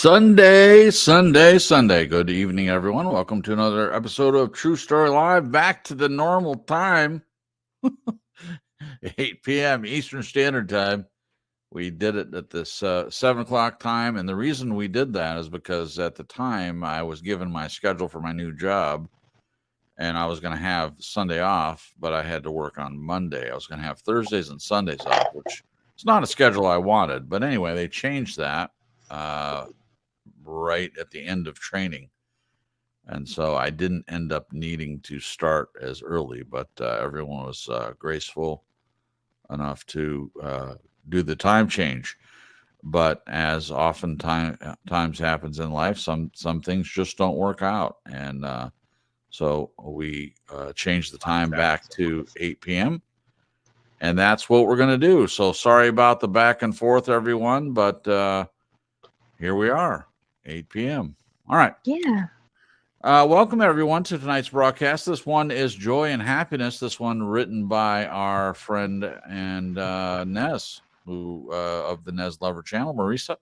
Sunday. Good evening, everyone. Welcome to another episode of True Story Live. Back to the normal time, 8 p.m. Eastern Standard Time. We did it at this 7 o'clock time, and the reason we did that is because at the time I was given my schedule for my new job, and I was going to have Sunday off, but I had to work on Monday. I was going to have Thursdays and Sundays off, which is not a schedule I wanted. But anyway, they changed that right at the end of training. And so I didn't end up needing to start as early, but everyone was graceful enough to do the time change. But as times happens in life, some things just don't work out. And so we changed the time back to 8 p.m. And that's what we're going to do. So sorry about the back and forth, everyone, but here we are, 8 p.m. All right. Yeah. Welcome, everyone, to tonight's broadcast. This one is Joy and Happiness. This one written by our friend and Nez, who of the Nez Lover channel, Marisa.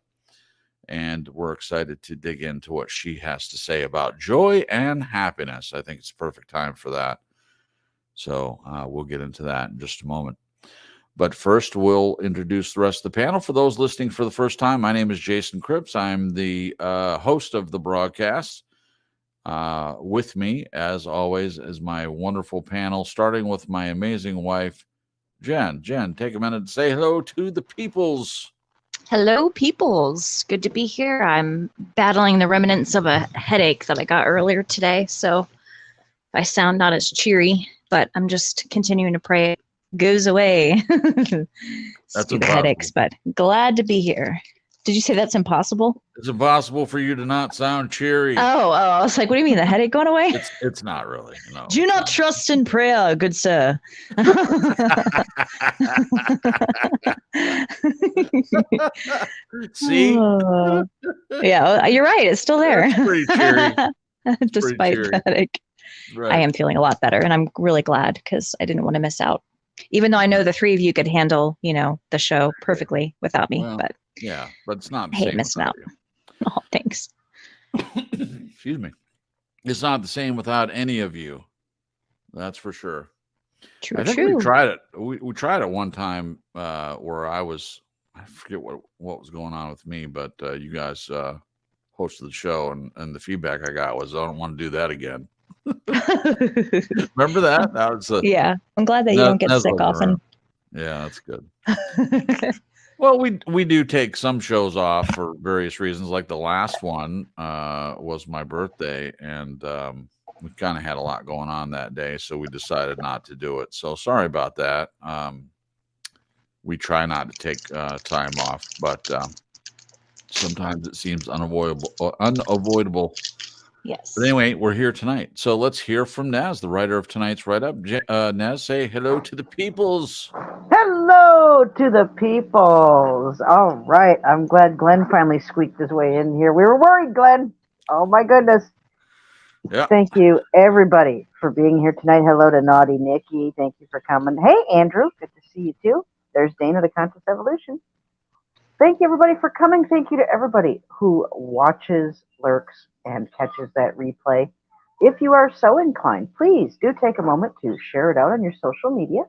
And we're excited to dig into what she has to say about joy and happiness. I think it's a perfect time for that. So we'll get into that in just a moment. But first, we'll introduce the rest of the panel. For those listening for the first time, my name is Jason Cripps. I'm the host of the broadcast. With me, as always, is my wonderful panel, starting with my amazing wife, Jen. Jen, take a minute to say hello to the peoples. Hello, peoples. Good to be here. I'm battling the remnants of a headache that I got earlier today, so I sound not as cheery, but I'm just continuing to pray it goes away. That's the headaches, but glad to be here. Did you say that's impossible? It's impossible for you to not sound cheery. Oh, I was like, what do you mean, the headache going away? It's not really. No. Do not trust in prayer, good sir. See? Yeah, you're right. It's still there. That's pretty cheery. Despite the headache. Right. I am feeling a lot better, and I'm really glad because I didn't want to miss out. Even though I know the three of you could handle, the show perfectly without me. Well, but yeah, but it's not the I hate same missing out. Oh, thanks. Excuse me. It's not the same without any of you. That's for sure. True. We tried it. We tried it one time where I forget what was going on with me, but you guys hosted the show, and the feedback I got was, I don't want to do that again. Remember that? That was yeah. I'm glad that you don't get sick often. Yeah, that's good. Well, we do take some shows off for various reasons. Like the last one was my birthday, and we kind of had a lot going on that day, so we decided not to do it. So sorry about that. We try not to take time off, but sometimes it seems unavoidable. Yes. But anyway, we're here tonight. So let's hear from Nez, the writer of tonight's write-up. Nez, say hello to the peoples. Hello to the peoples. All right. I'm glad Glenn finally squeaked his way in here. We were worried, Glenn. Oh, my goodness. Yeah. Thank you, everybody, for being here tonight. Hello to Naughty Nikki. Thank you for coming. Hey, Andrew. Good to see you, too. There's Dana, the Conscious Evolution. Thank you, everybody, for coming. Thank you to everybody who watches, lurks, and catches that replay. If you are so inclined, please do take a moment to share it out on your social media.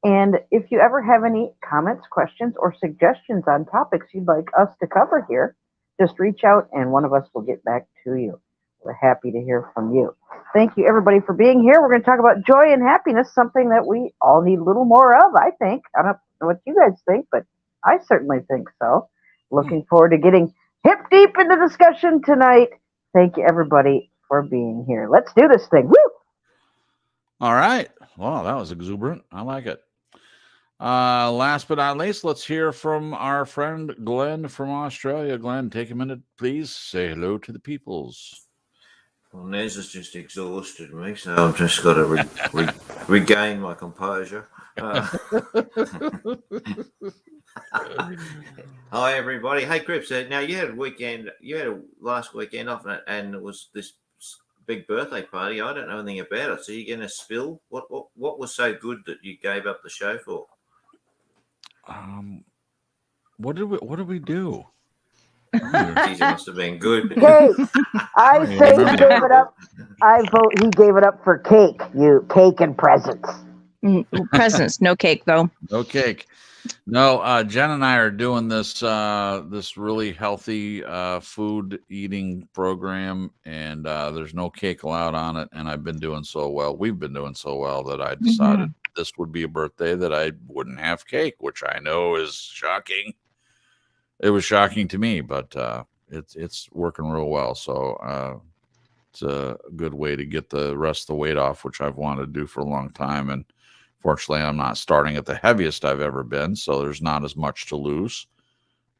And if you ever have any comments, questions, or suggestions on topics you'd like us to cover here, just reach out and one of us will get back to you. We're happy to hear from you. Thank you, everybody, for being here. We're going to talk about joy and happiness, something that we all need a little more of, I think. I don't know what you guys think, but I certainly think so. Looking forward to getting hip deep into discussion tonight. Thank you, everybody, for being here. Let's do this thing. Woo! All right. Wow, that was exuberant. I like it. Last but not least, let's hear from our friend Glenn from Australia. Glenn, take a minute, please. Say hello to the peoples. Well, Nez has just exhausted me, so I've just got to regain my composure. Hi, everybody. Hey, Cripps. Now you had a last weekend off, and it was this big birthday party. I don't know anything about it. So you're going to spill what was so good that you gave up the show for? What did we do? Geez, it must have been good. Cake. I say he gave it up. I vote he gave it up for cake. You cake and presents. Presents, no cake though. No cake. No, Jen and I are doing this this really healthy food eating program, and there's no cake allowed on it. And I've been doing so well. We've been doing so well that I decided this would be a birthday that I wouldn't have cake, which I know is shocking. It was shocking to me, but it's working real well. So it's a good way to get the rest of the weight off, which I've wanted to do for a long time. And fortunately, I'm not starting at the heaviest I've ever been, so there's not as much to lose.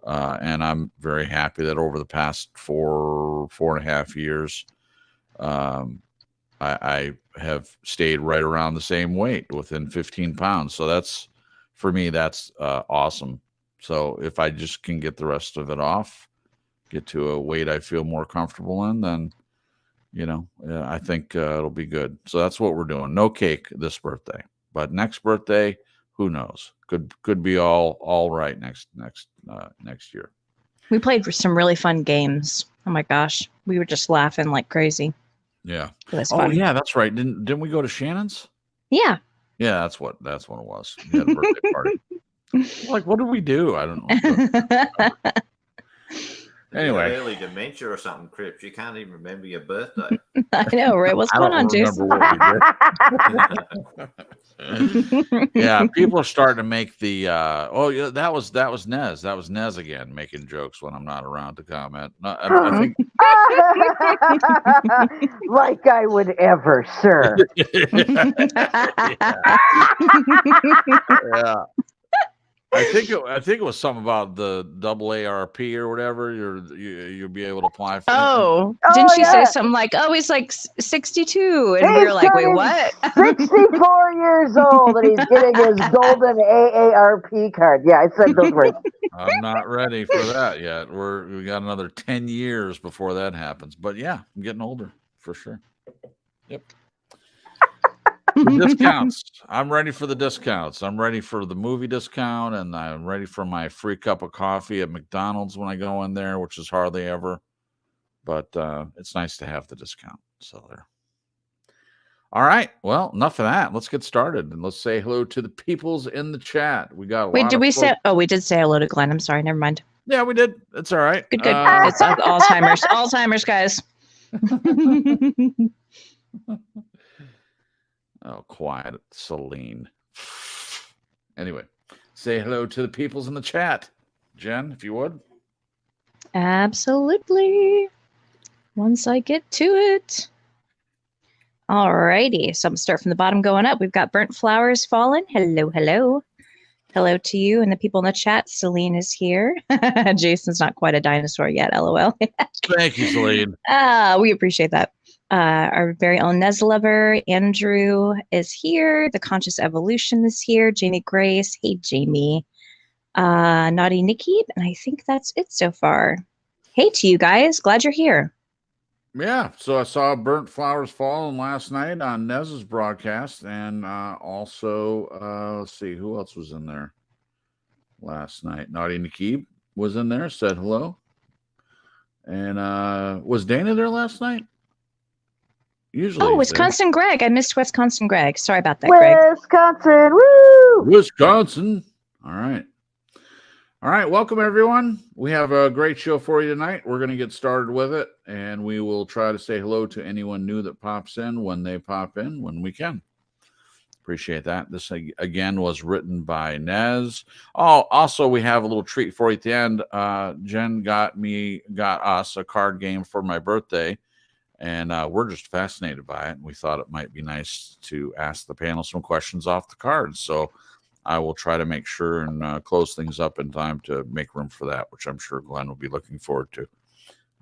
And I'm very happy that over the past 4.5 years, I have stayed right around the same weight, within 15 pounds. So that's, for me, that's awesome. So if I just can get the rest of it off, get to a weight I feel more comfortable in, then, I think it'll be good. So that's what we're doing. No cake this birthday. But next birthday, who knows? Could be all right next year. We played some really fun games. Oh my gosh, we were just laughing like crazy. Yeah. It was Oh fun. yeah, that's right. Didn't we go to Shannon's? Yeah. Yeah, that's what it was. We had a birthday party. Like, what did we do? I don't know. Anyway, early dementia or something, Cripps. You can't even remember your birthday. I know, right? What's going on, Jason? Yeah, people are starting to make the yeah, that was Nez. That was Nez again, making jokes when I'm not around to comment. I think like I would ever, sir. Yeah. I think it was something about the AARP or whatever. You'll be able to apply for. Didn't she say something like, he's like 62, and we were like, wait, what? 64 years old, and he's getting his golden AARP card. Yeah, I said those words. I'm not ready for that yet. We got another 10 years before that happens. But yeah, I'm getting older for sure. Yep. The discounts. I'm ready for the discounts. I'm ready for the movie discount, and I'm ready for my free cup of coffee at McDonald's when I go in there, which is hardly ever. But it's nice to have the discount. So there. All right. Well, enough of that. Let's get started, and let's say hello to the peoples in the chat. We got. Wait, did we say? Oh, we did say hello to Glenn. I'm sorry. Never mind. Yeah, we did. It's all right. Good. It's Alzheimer's. Alzheimer's, guys. Oh, quiet, Celine. Anyway, say hello to the peoples in the chat. Jen, if you would. Absolutely. Once I get to it. Alrighty. So I'm going to start from the bottom going up. We've got Burnt Flowers Fallen. Hello, hello. Hello to you and the people in the chat. Celine is here. Jason's not quite a dinosaur yet, LOL. Thank you, Celine. We appreciate that. Our very own Nez lover, Andrew, is here. The Conscious Evolution is here. Jamie Grace. Hey, Jamie. Naughty Nikki. And I think that's it so far. Hey to you guys. Glad you're here. Yeah. So I saw Burnt Flowers Fallen last night on Nez's broadcast. And also, let's see, who else was in there last night? Naughty Nikki was in there, said hello. And was Dana there last night? Usually Wisconsin Greg. I missed Wisconsin Greg. Sorry about that, Greg. Wisconsin, woo! Wisconsin. All right. All right. Welcome, everyone. We have a great show for you tonight. We're going to get started with it, and we will try to say hello to anyone new that pops in when they pop in when we can. Appreciate that. This, again, was written by Nez. Oh, also, we have a little treat for you at the end. Jen got us a card game for my birthday. And we're just fascinated by it. And we thought it might be nice to ask the panel some questions off the cards. So I will try to make sure and close things up in time to make room for that, which I'm sure Glenn will be looking forward to.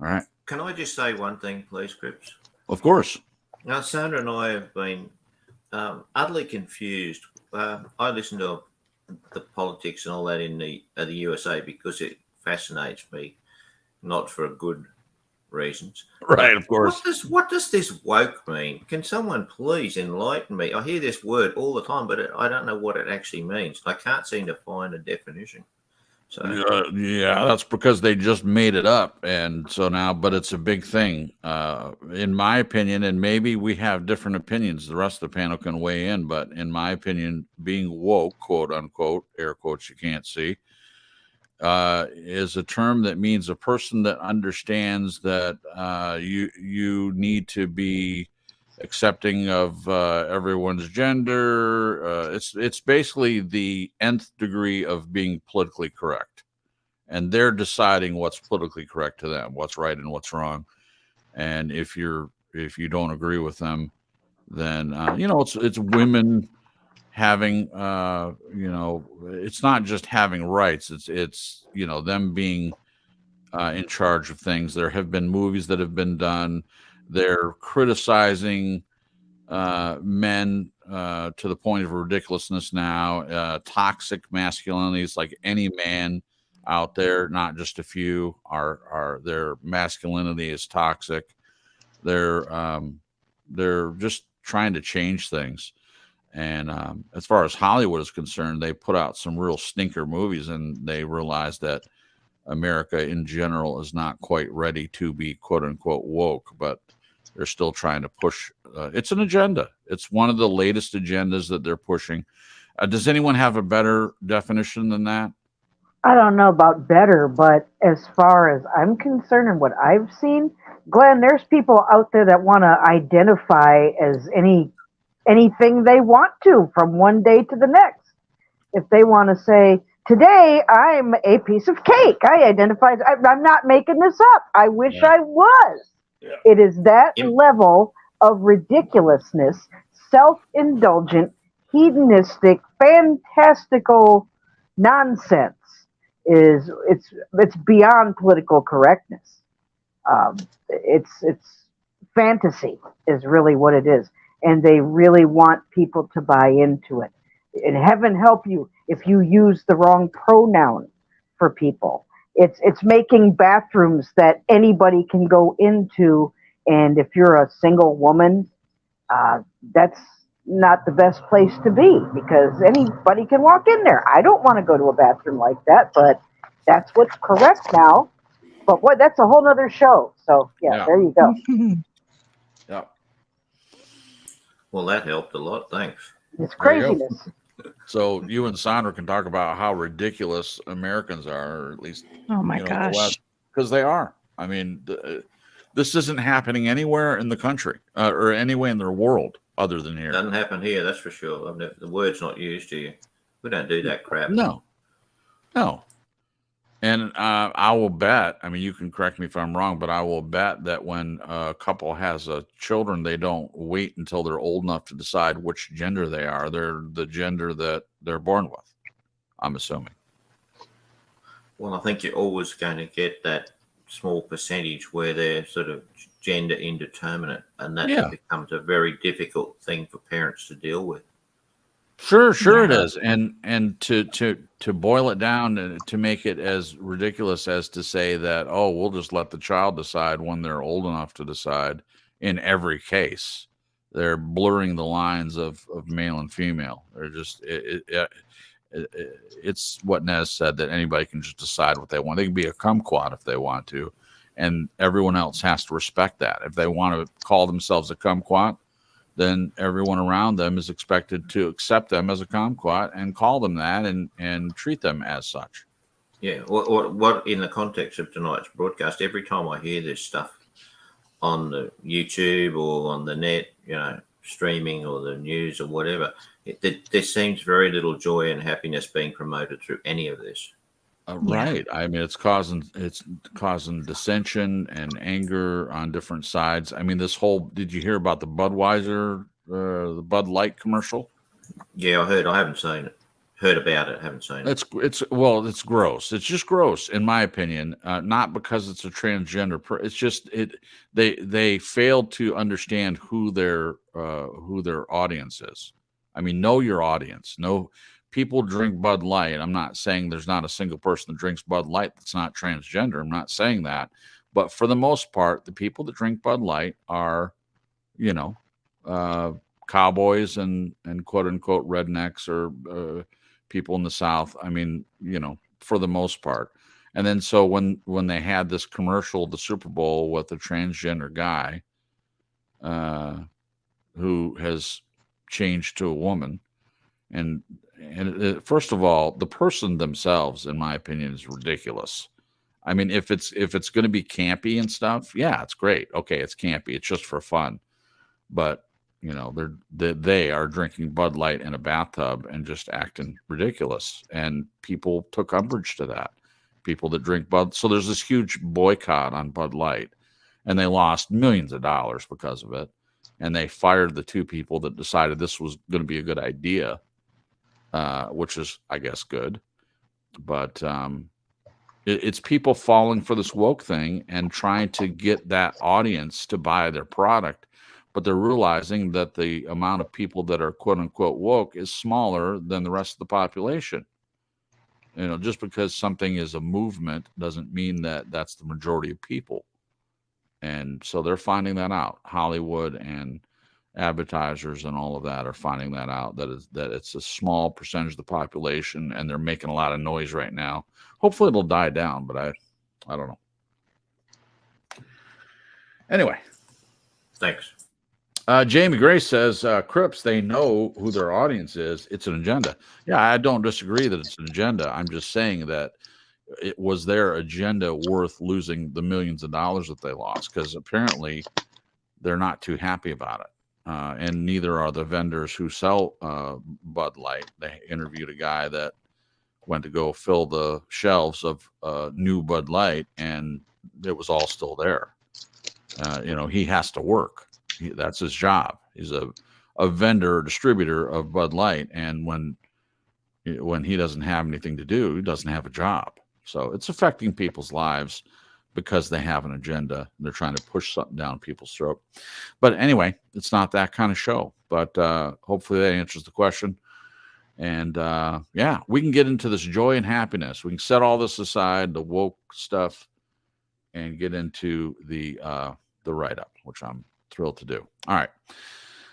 All right. Can I just say one thing, please, Cripps? Of course. Now, Sandra and I have been utterly confused. I listen to the politics and all that in the USA because it fascinates me, not for good reasons. Right, of course. What does this woke mean? Can someone please enlighten me? I hear this word all the time, but I don't know what it actually means. I can't seem to find a definition. So Yeah, that's because they just made it up, and so now, but it's a big thing, in my opinion. And maybe we have different opinions. The rest of the panel can weigh in, but in my opinion, being woke, quote unquote, air quotes you can't see, is a term that means a person that understands that you need to be accepting of everyone's gender. It's basically the nth degree of being politically correct, and they're deciding what's politically correct to them, what's right and what's wrong. And if you don't agree with them, then it's women having it's not just having rights. It's them being in charge of things. There have been movies that have been done. They're criticizing men to the point of ridiculousness now. Toxic masculinity is like any man out there, not just a few, are their masculinity is toxic. They're just trying to change things. And as far as Hollywood is concerned, they put out some real stinker movies, and they realized that America in general is not quite ready to be quote unquote woke, but they're still trying to push. It's an agenda. It's one of the latest agendas that they're pushing. Does anyone have a better definition than that? I don't know about better, but as far as I'm concerned and what I've seen, Glenn, there's people out there that want to identify as anything they want to from one day to the next. If they want to say, today I'm a piece of cake, I identify, I'm not making this up. I wish I was. Yeah. It is that level of ridiculousness, self-indulgent, hedonistic, fantastical nonsense. It's beyond political correctness. It's fantasy is really what it is, and they really want people to buy into it. And heaven help you if you use the wrong pronoun for people. It's making bathrooms that anybody can go into, and if you're a single woman, that's not the best place to be, because anybody can walk in there. I don't want to go to a bathroom like that, but that's what's correct now. But boy, that's a whole nother show. So yeah. There you go. Yeah. Well, that helped a lot. Thanks. It's craziness. So you and Sandra can talk about how ridiculous Americans are, or at least gosh, because they are. I mean, this isn't happening anywhere in the country or anywhere in the world other than here. Doesn't happen here, that's for sure. The word's not used here. We don't do that crap. No. And I will bet, I mean, you can correct me if I'm wrong, but I will bet that when a couple has children, they don't wait until they're old enough to decide which gender they are. They're the gender that they're born with, I'm assuming. Well, I think you're always going to get that small percentage where they're sort of gender indeterminate, and that becomes a very difficult thing for parents to deal with. Sure it is. And to boil it down and to make it as ridiculous as to say that, oh, we'll just let the child decide when they're old enough to decide. In every case, they're blurring the lines of male and female. They're just it's what Nez said, that anybody can just decide what they want. They can be a kumquat if they want to, and everyone else has to respect that. If they want to call themselves a kumquat, then everyone around them is expected to accept them as a kumquat and call them that and treat them as such. Yeah. What in the context of tonight's broadcast, every time I hear this stuff on the YouTube or on the net, streaming or the news or whatever, there seems very little joy and happiness being promoted through any of this. Right. I mean, it's causing dissension and anger on different sides. I mean, did you hear about the Budweiser, the Bud Light commercial? Yeah, I heard. I haven't seen it. Heard about it. Haven't seen it. It's gross. It's just gross, in my opinion. Not because it's a transgender. It's just they failed to understand who their audience is. I mean, know your audience. Know. People drink Bud Light. I'm not saying there's not a single person that drinks Bud Light that's not transgender. I'm not saying that. But for the most part, the people that drink Bud Light are, cowboys and quote unquote rednecks or people in the South. I mean, for the most part. And then so when they had this commercial, the Super Bowl, with a transgender guy who has changed to a woman, and first of all, the person themselves, in my opinion, is ridiculous. I mean, if it's going to be campy and stuff, yeah, it's great. Okay, it's campy. It's just for fun. But they are drinking Bud Light in a bathtub and just acting ridiculous, and people took umbrage to that. People that drink Bud, so there's this huge boycott on Bud Light, and they lost millions of dollars because of it. And they fired the two people that decided this was going to be a good idea, which is, I guess, good. But it's people falling for this woke thing and trying to get that audience to buy their product. But they're realizing that the amount of people that are quote unquote woke is smaller than the rest of the population. Just because something is a movement doesn't mean that that's the majority of people. And so they're finding that out. Hollywood and advertisers and all of that are finding that out, that it's a small percentage of the population, and they're making a lot of noise right now. Hopefully it'll die down, but I don't know. Anyway. Thanks. Jamie Gray says, Cripps, they know who their audience is. It's an agenda. Yeah, I don't disagree that it's an agenda. I'm just saying that it was their agenda worth losing the millions of dollars that they lost, because apparently they're not too happy about it. And neither are the vendors who sell Bud Light. They interviewed a guy that went to go fill the shelves of new Bud Light, and it was all still there. He has to work. That's his job. He's a vendor or distributor of Bud Light, and when he doesn't have anything to do, he doesn't have a job. So it's affecting people's lives because they have an agenda. They're trying to push something down people's throat. But anyway, it's not that kind of show. But hopefully that answers the question. And yeah, we can get into this joy and happiness. We can set all this aside, the woke stuff, and get into the write-up, which I'm thrilled to do. All right.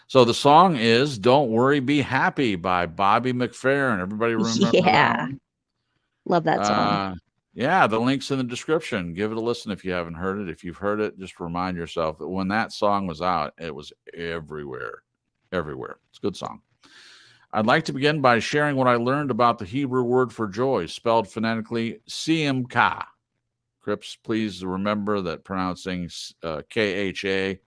So the song is "Don't Worry, Be Happy" by Bobbie McFerrin. Everybody remember Yeah. that? Love that song. Yeah, the link's in the description. Give it a listen if you haven't heard it. If you've heard it, just remind yourself that when that song was out, it was everywhere. Everywhere. It's a good song. I'd like to begin by sharing what I learned about the Hebrew word for joy, spelled phonetically Simcha. Cripps, please remember that pronouncing K-H-A,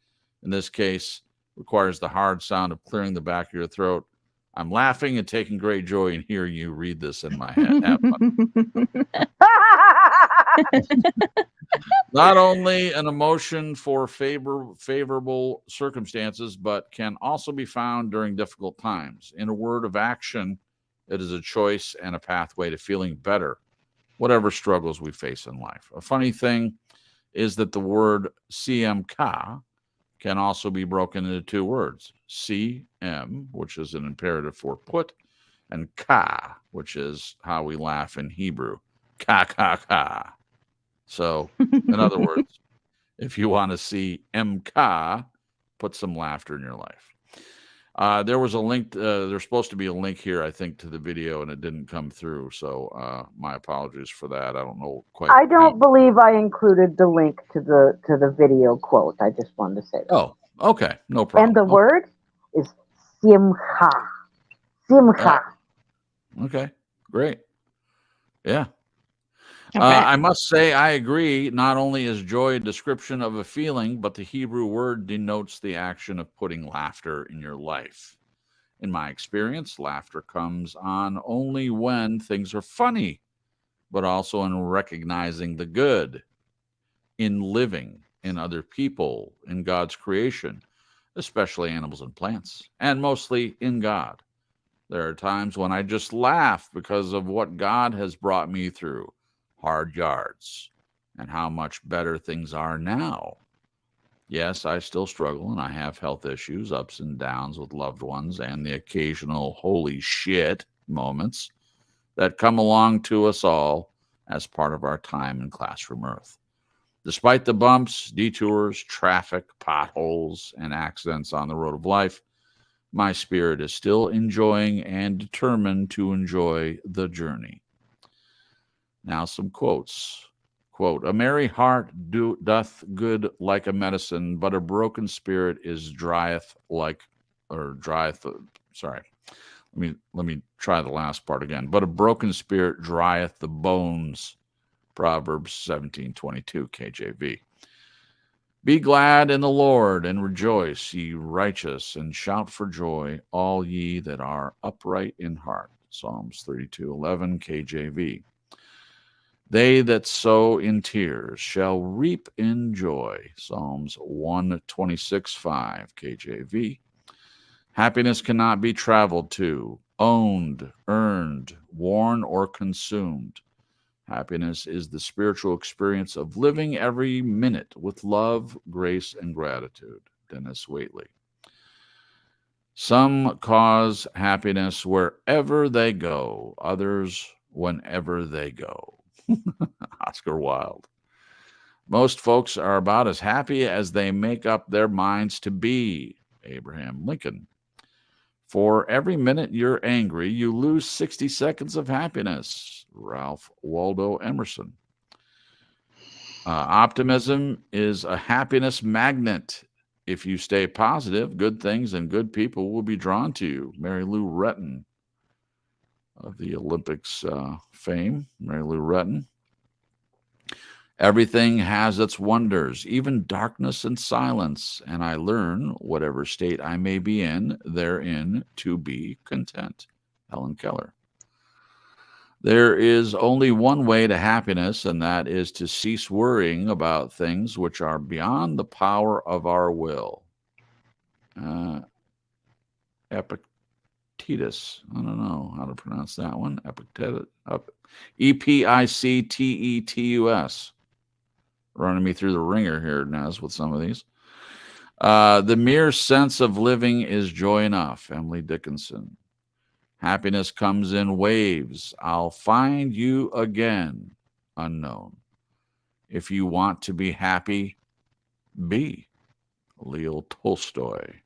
in this case, requires the hard sound of clearing the back of your throat. I'm laughing and taking great joy in hearing you read this in my head. Have fun. Not only an emotion for favorable circumstances, but can also be found during difficult times. In a word of action, it is a choice and a pathway to feeling better, whatever struggles we face in life. A funny thing is that the word CMK can also be broken into two words: CM, which is an imperative for put, and ka, which is how we laugh in Hebrew. Ka, ka, ka. So, in other words, if you want to see MK, put some laughter in your life. There was a link. There's supposed to be a link here, I think, to the video, and it didn't come through. So my apologies for that. I don't know quite. I don't believe I included the link to the video quote. I just wanted to say that. Oh, okay. No problem. And the word is simcha. Simcha. Okay, great. Yeah. Okay. I must say I agree. Not only is joy a description of a feeling, but the Hebrew word denotes the action of putting laughter in your life. In my experience, laughter comes on only when things are funny, but also in recognizing the good, in living, in other people, in God's creation, especially animals and plants, and mostly in God. There are times when I just laugh because of what God has brought me through. Hard yards, and how much better things are now. Yes, I still struggle, and I have health issues, ups and downs with loved ones, and the occasional holy shit moments that come along to us all as part of our time in classroom earth. Despite the bumps, detours, traffic, potholes, and accidents on the road of life, my spirit is still enjoying and determined to enjoy the journey. Now some quotes. Quote, a merry heart doth good like a medicine, but a broken spirit is drieth like, or drieth, sorry. Let me try the last part again. But a broken spirit drieth the bones. Proverbs 17:22 KJV. Be glad in the Lord and rejoice, ye righteous, and shout for joy, all ye that are upright in heart. Psalms 32:11 KJV. They that sow in tears shall reap in joy. Psalms 126:5 KJV. Happiness cannot be traveled to, owned, earned, worn, or consumed. Happiness is the spiritual experience of living every minute with love, grace, and gratitude. Dennis Waitley. Some cause happiness wherever they go, others whenever they go. Oscar Wilde. Most folks are about as happy as they make up their minds to be. Abraham Lincoln. For every minute you're angry, you lose 60 seconds of happiness. Ralph Waldo Emerson. Optimism is a happiness magnet. If you stay positive, good things and good people will be drawn to you. Mary Lou Retton of the Olympics fame. Mary Lou Retton. Everything has its wonders, even darkness and silence, and I learn, whatever state I may be in, therein to be content. Helen Keller. There is only one way to happiness, and that is to cease worrying about things which are beyond the power of our will. Epictetus. I don't know how to pronounce that one. Epictetus. Epictetus. Running me through the ringer here, Nez, with some of these. The mere sense of living is joy enough. Emily Dickinson. Happiness comes in waves. I'll find you again. Unknown. If you want to be happy, be. Leo Tolstoy.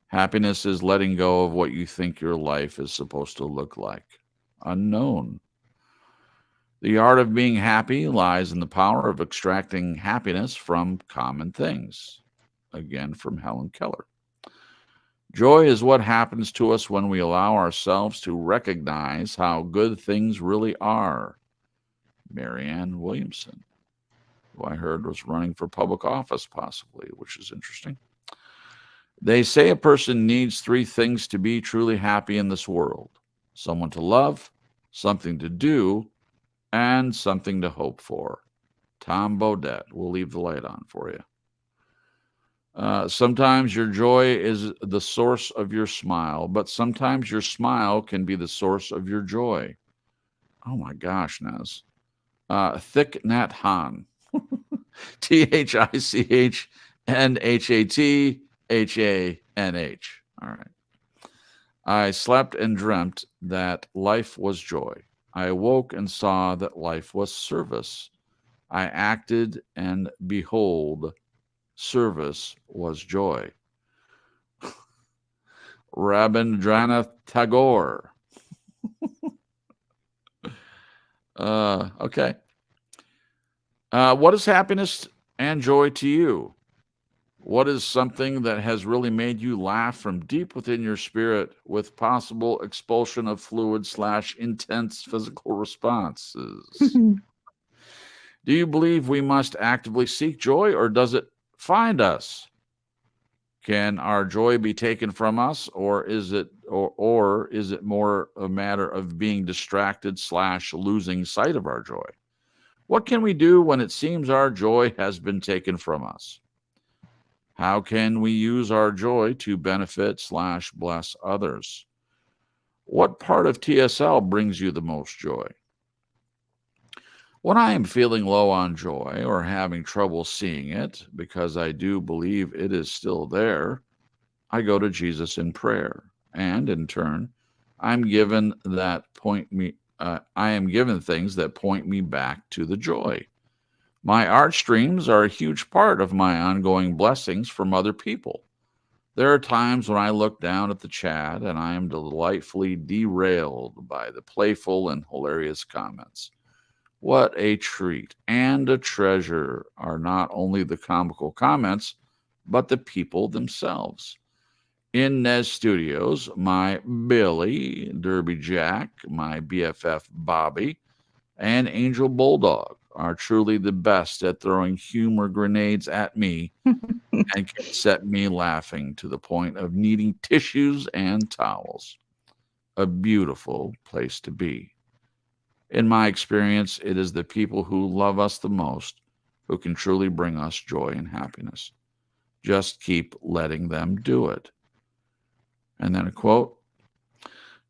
Happiness is letting go of what you think your life is supposed to look like. Unknown. The art of being happy lies in the power of extracting happiness from common things. Again, from Helen Keller. Joy is what happens to us when we allow ourselves to recognize how good things really are. Marianne Williamson, who I heard was running for public office possibly, which is interesting. They say a person needs three things to be truly happy in this world. Someone to love, something to do, and something to hope for. Tom Bodette. We'll leave the light on for you. Sometimes your joy is the source of your smile, but sometimes your smile can be the source of your joy. Oh my gosh, Nez. Thich Nhat Hanh. THICHNHATHANH. All right. I slept and dreamt that life was joy. I awoke and saw that life was service. I acted, and behold, service was joy. Rabindranath Tagore. Okay. What is happiness and joy to you? What is something that has really made you laugh from deep within your spirit with possible expulsion of fluid / intense physical responses? Do you believe we must actively seek joy, or does it find us? Can our joy be taken from us, or is it more a matter of being distracted / losing sight of our joy? What can we do when it seems our joy has been taken from us? How can we use our joy to benefit / bless others? What part of TSL brings you the most joy? When I am feeling low on joy or having trouble seeing it, because I do believe it is still there, I go to Jesus in prayer, and in turn, I am given things that point me back to the joy. My art streams are a huge part of my ongoing blessings from other people. There are times when I look down at the chat and I am delightfully derailed by the playful and hilarious comments. What a treat and a treasure are not only the comical comments, but the people themselves. In Nez Studios, my Billy, Derby Jack, my BFF Bobbie, and Angel Bulldog are truly the best at throwing humor grenades at me and can set me laughing to the point of needing tissues and towels. A beautiful place to be. In my experience, it is the people who love us the most who can truly bring us joy and happiness. Just keep letting them do it. And then a quote,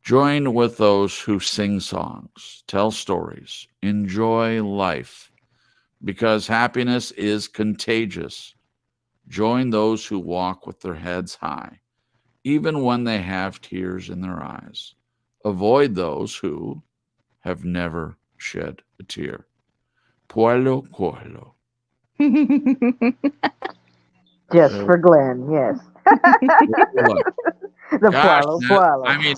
join with those who sing songs, tell stories, enjoy life, because happiness is contagious. Join those who walk with their heads high, even when they have tears in their eyes. Avoid those who have never shed a tear. Pueblo, pueblo. Just for Glenn, yes. The Gosh, Pueblo, Pueblo. I mean,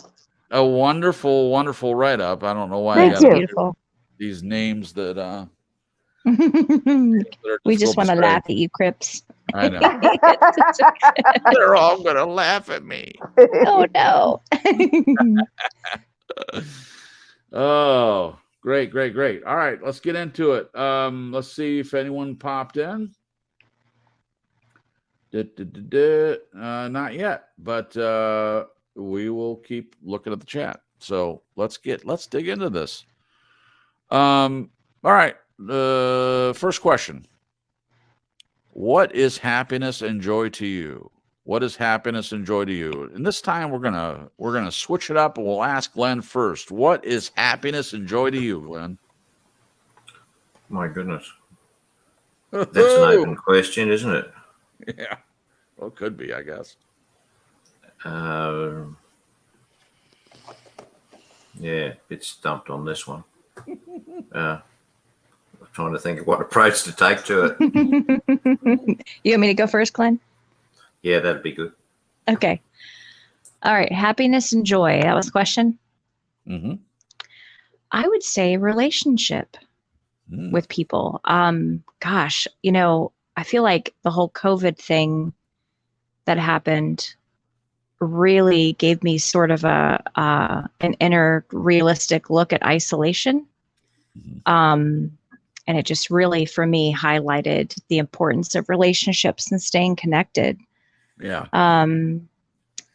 a wonderful, wonderful write-up. I don't know why Thank you got you. Beautiful. these names that We are just want to say. laugh at you, Cripps. I know. They're all gonna laugh at me. Oh no. Oh, great, great, great. All right, let's get into it. Let's see if anyone popped in. Not yet, but we will keep looking at the chat. So let's dig into this. All right. First question. What is happiness and joy to you? What is happiness and joy to you? And this time we're gonna switch it up and we'll ask Glenn first. What is happiness and joy to you, Glenn? My goodness. That's an open question, isn't it? Yeah. Well, it could be, I guess. Yeah, bit stumped on this one. I'm trying to think of what approach to take to it. You want me to go first, Glenn? Yeah, that'd be good. Okay. All right. Happiness and joy. That was the question. Mm-hmm. I would say relationship with people. Gosh, I feel like the whole COVID thing that happened really gave me sort of an inner realistic look at isolation. And it just really, for me, highlighted the importance of relationships and staying connected. Yeah.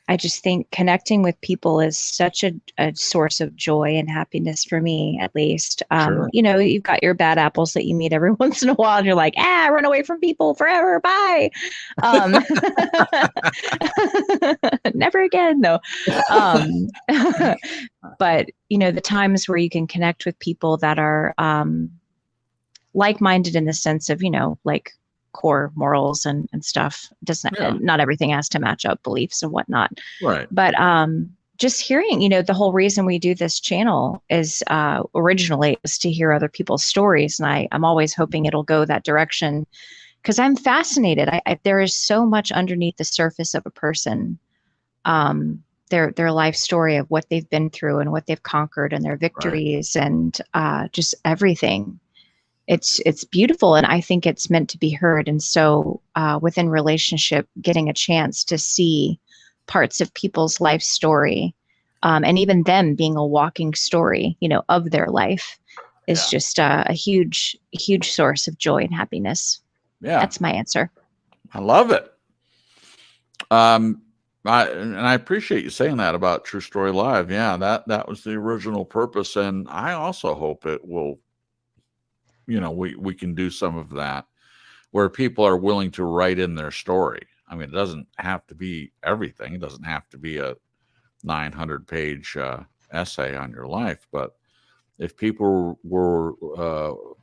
I just think connecting with people is such a source of joy and happiness for me, at least. Sure. You've got your bad apples that you meet every once in a while, and you're like, run away from people forever. Bye. Never again, though. But, the times where you can connect with people that are like-minded in the sense of, like core morals and stuff. Not everything has to match up beliefs and whatnot. Right. But just hearing, the whole reason we do this channel is originally was to hear other people's stories. And I'm always hoping it'll go that direction because I'm fascinated. There is so much underneath the surface of a person, their life story of what they've been through and what they've conquered and their victories and just everything. It's beautiful, and I think it's meant to be heard. And so within relationship, getting a chance to see parts of people's life story, and even them being a walking story, of their life is just a huge, huge source of joy and happiness. Yeah. That's my answer. I love it. I appreciate you saying that about True Story Live. Yeah, that was the original purpose. And I also hope it will, we can do some of that where people are willing to write in their story. I mean, it doesn't have to be everything. It doesn't have to be a 900-page essay on your life. But if people were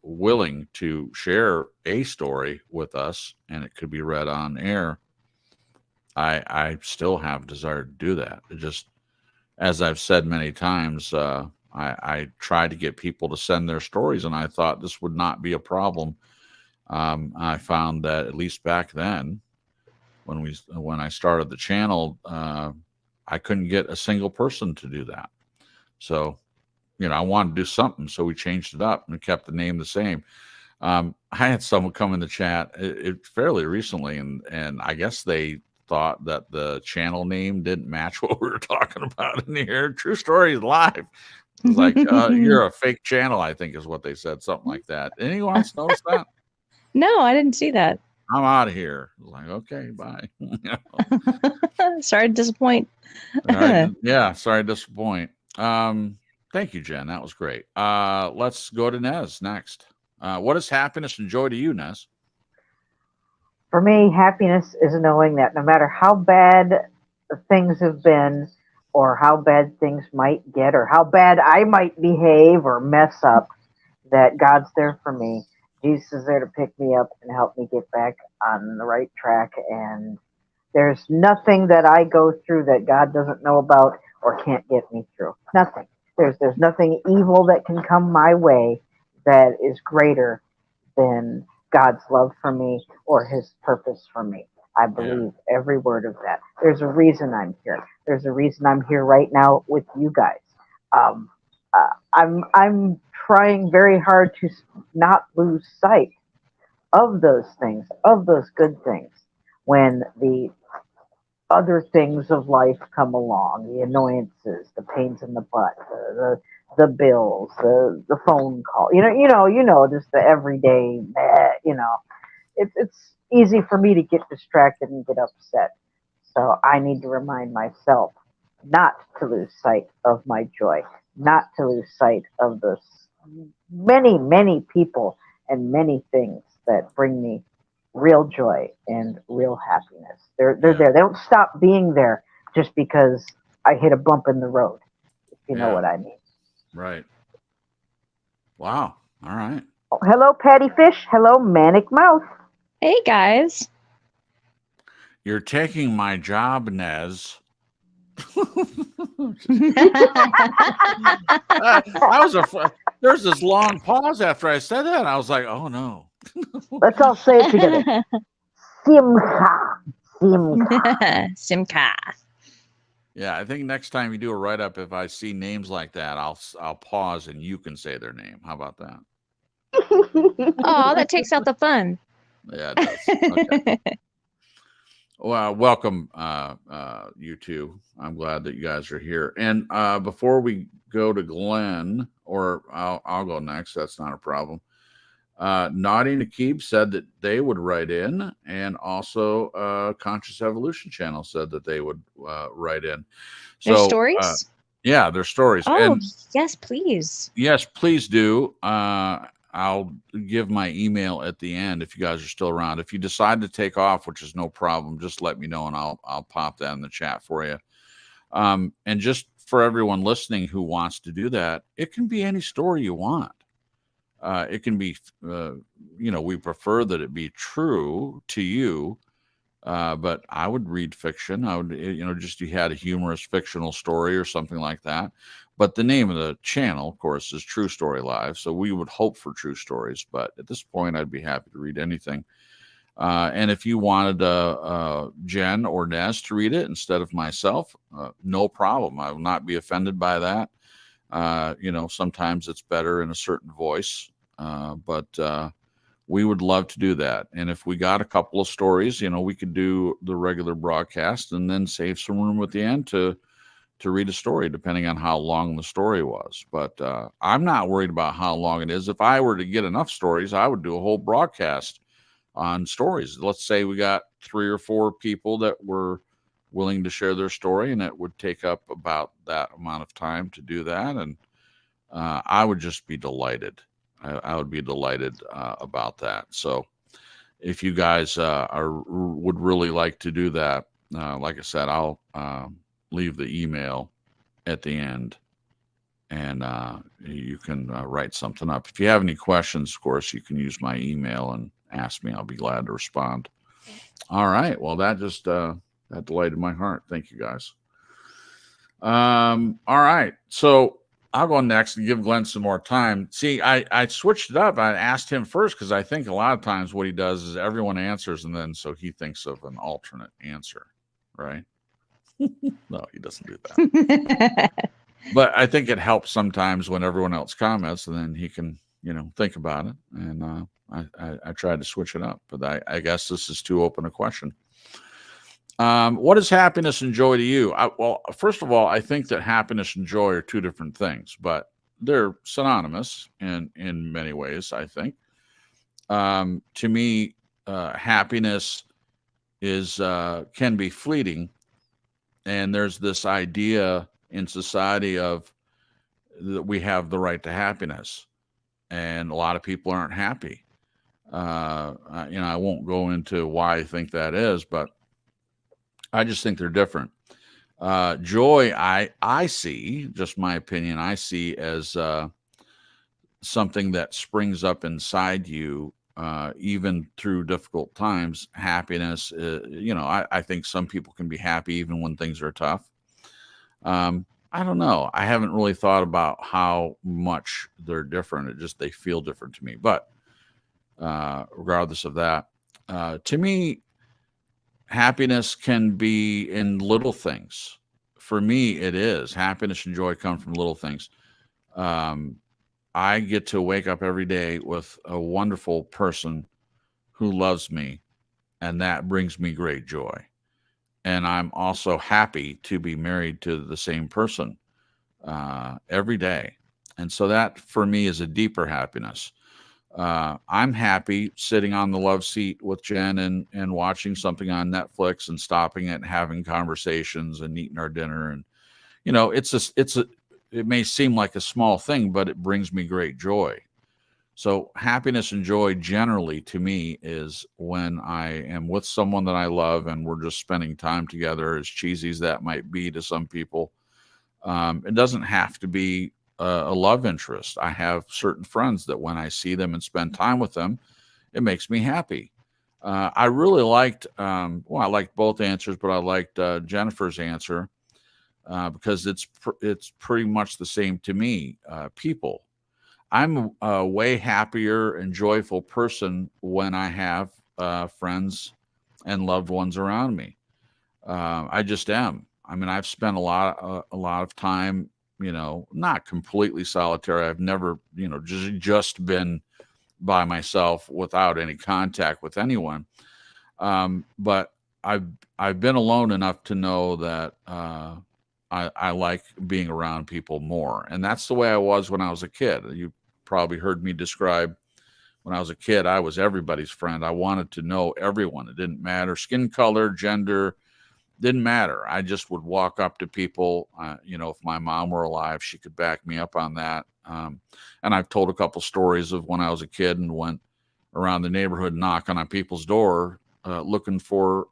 willing to share a story with us and it could be read on air, I still have desire to do that. It just, as I've said many times, I tried to get people to send their stories, and I thought this would not be a problem. I found that at least back then, when I started the channel, I couldn't get a single person to do that. So, I wanted to do something, so we changed it up and kept the name the same. I had someone come in the chat fairly recently, and I guess they thought that the channel name didn't match what we were talking about in here. True Story is live. It's like, you're a fake channel, I think is what they said, something like that. Anyone else notice that? No, I didn't see that. I'm out of here. I was like, okay, bye. Sorry to disappoint. All right. Yeah, sorry to disappoint. Thank you, Jen. That was great. Let's go to Nez next. What is happiness and joy to you, Nez? For me, happiness is knowing that no matter how bad things have been, or how bad things might get, or how bad I might behave or mess up, that God's there for me. Jesus is there to pick me up and help me get back on the right track. And there's nothing that I go through that God doesn't know about or can't get me through. Nothing. There's nothing evil that can come my way that is greater than God's love for me or his purpose for me. I believe every word of that. There's a reason I'm here. There's a reason I'm here right now with you guys. I'm trying very hard to not lose sight of those things, of those good things, when the other things of life come along, the annoyances, the pains in the butt, the bills, the phone call, just the everyday, it's easy for me to get distracted and get upset. So I need to remind myself not to lose sight of my joy, not to lose sight of the many, many people and many things that bring me real joy and real happiness. They're there. They don't stop being there just because I hit a bump in the road, if you know what I mean. Right. Wow. All right. Oh, hello, Patty Fish. Hello, Manic Mouth. Hey, guys. You're taking my job, Nez. There's this long pause after I said that. I was like, oh no. Let's all say it together. Simcha. Simcha. Simcha. Yeah, I think next time you do a write-up, if I see names like that, I'll pause and you can say their name. How about that? Oh, that takes out the fun. Yeah, it does. Okay. Well, welcome, you two. I'm glad that you guys are here. And before we go to Glenn, or I'll go next. That's not a problem. Naughty Nakib said that they would write in, and also Conscious Evolution Channel said that they would write in. So, their stories? Yeah, their stories. Oh, and yes, please. Yes, please do. I'll give my email at the end if you guys are still around. If you decide to take off, which is no problem, just let me know and I'll pop that in the chat for you. And just for everyone listening who wants to do that, it can be any story you want. It can be, we prefer that it be true to you, but I would read fiction. I would, just you had a humorous fictional story or something like that. But the name of the channel, of course, is True Story Live. So we would hope for true stories. But at this point, I'd be happy to read anything. And if you wanted Jen or Nez to read it instead of myself, no problem. I will not be offended by that. Sometimes it's better in a certain voice. But we would love to do that. And if we got a couple of stories, we could do the regular broadcast and then save some room at the end to read a story, depending on how long the story was. But I'm not worried about how long it is. If I were to get enough stories, I would do a whole broadcast on stories. Let's say we got 3 or 4 people that were willing to share their story, and it would take up about that amount of time to do that. And I would just be delighted. I would be delighted about that. So if you guys would really like to do that, like I said, I'll leave the email at the end, and you can write something up. If you have any questions, of course, you can use my email and ask me. I'll be glad to respond. All right. Well, that just that delighted my heart. Thank you, guys. All right. So I'll go next and give Glenn some more time. See, I switched it up. I asked him first because I think a lot of times what he does is everyone answers, and then so he thinks of an alternate answer, right? No, he doesn't do that. But I think it helps sometimes when everyone else comments, and then he can, think about it. And I tried to switch it up, but I guess this is too open a question. What is happiness and joy to you? Well, first of all, I think that happiness and joy are two different things, but they're synonymous in many ways, I think. To me, happiness can be fleeting, and there's this idea in society of that we have the right to happiness, and a lot of people aren't happy. I won't go into why I think that is, but I just think they're different. Joy, I see, just my opinion, I see as something that springs up inside you, even through difficult times. Happiness, I think some people can be happy even when things are tough. I don't know. I haven't really thought about how much they're different. They feel different to me. But regardless of that, to me, happiness can be in little things. For me, it is. Happiness and joy come from little things. I get to wake up every day with a wonderful person who loves me, and that brings me great joy. And I'm also happy to be married to the same person every day. And so that, for me, is a deeper happiness. I'm happy sitting on the love seat with Jen and watching something on Netflix and stopping it and having conversations and eating our dinner. And, it may seem like a small thing, but it brings me great joy. So happiness and joy generally to me is when I am with someone that I love and we're just spending time together, as cheesy as that might be to some people. It doesn't have to be a love interest. I have certain friends that when I see them and spend time with them, it makes me happy. I really liked, I liked both answers, but I liked Jennifer's answer because it's pretty much the same to me. People. I'm a way happier and joyful person when I have friends and loved ones around me. I just am. I mean, I've spent a lot of time, not completely solitary. I've never, just been by myself without any contact with anyone. But I've been alone enough to know that I like being around people more, and that's the way I was when I was a kid. You probably heard me describe when I was a kid, I was everybody's friend. I wanted to know everyone. It didn't matter, skin color, gender, didn't matter. I just would walk up to people. If my mom were alive, she could back me up on that. And I've told a couple stories of when I was a kid and went around the neighborhood knocking on people's door, looking for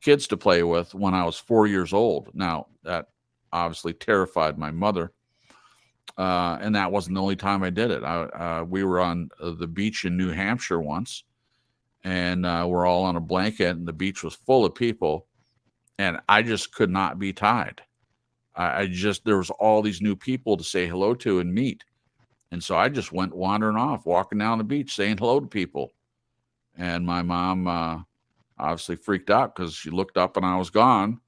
kids to play with when I was 4 years old. Now, that obviously terrified my mother. And that wasn't the only time I did it. We were on the beach in New Hampshire once, and we're all on a blanket, and the beach was full of people, and I just could not be tied. There was all these new people to say hello to and meet. And so I just went wandering off, walking down the beach, saying hello to people. And my mom obviously freaked out because she looked up and I was gone.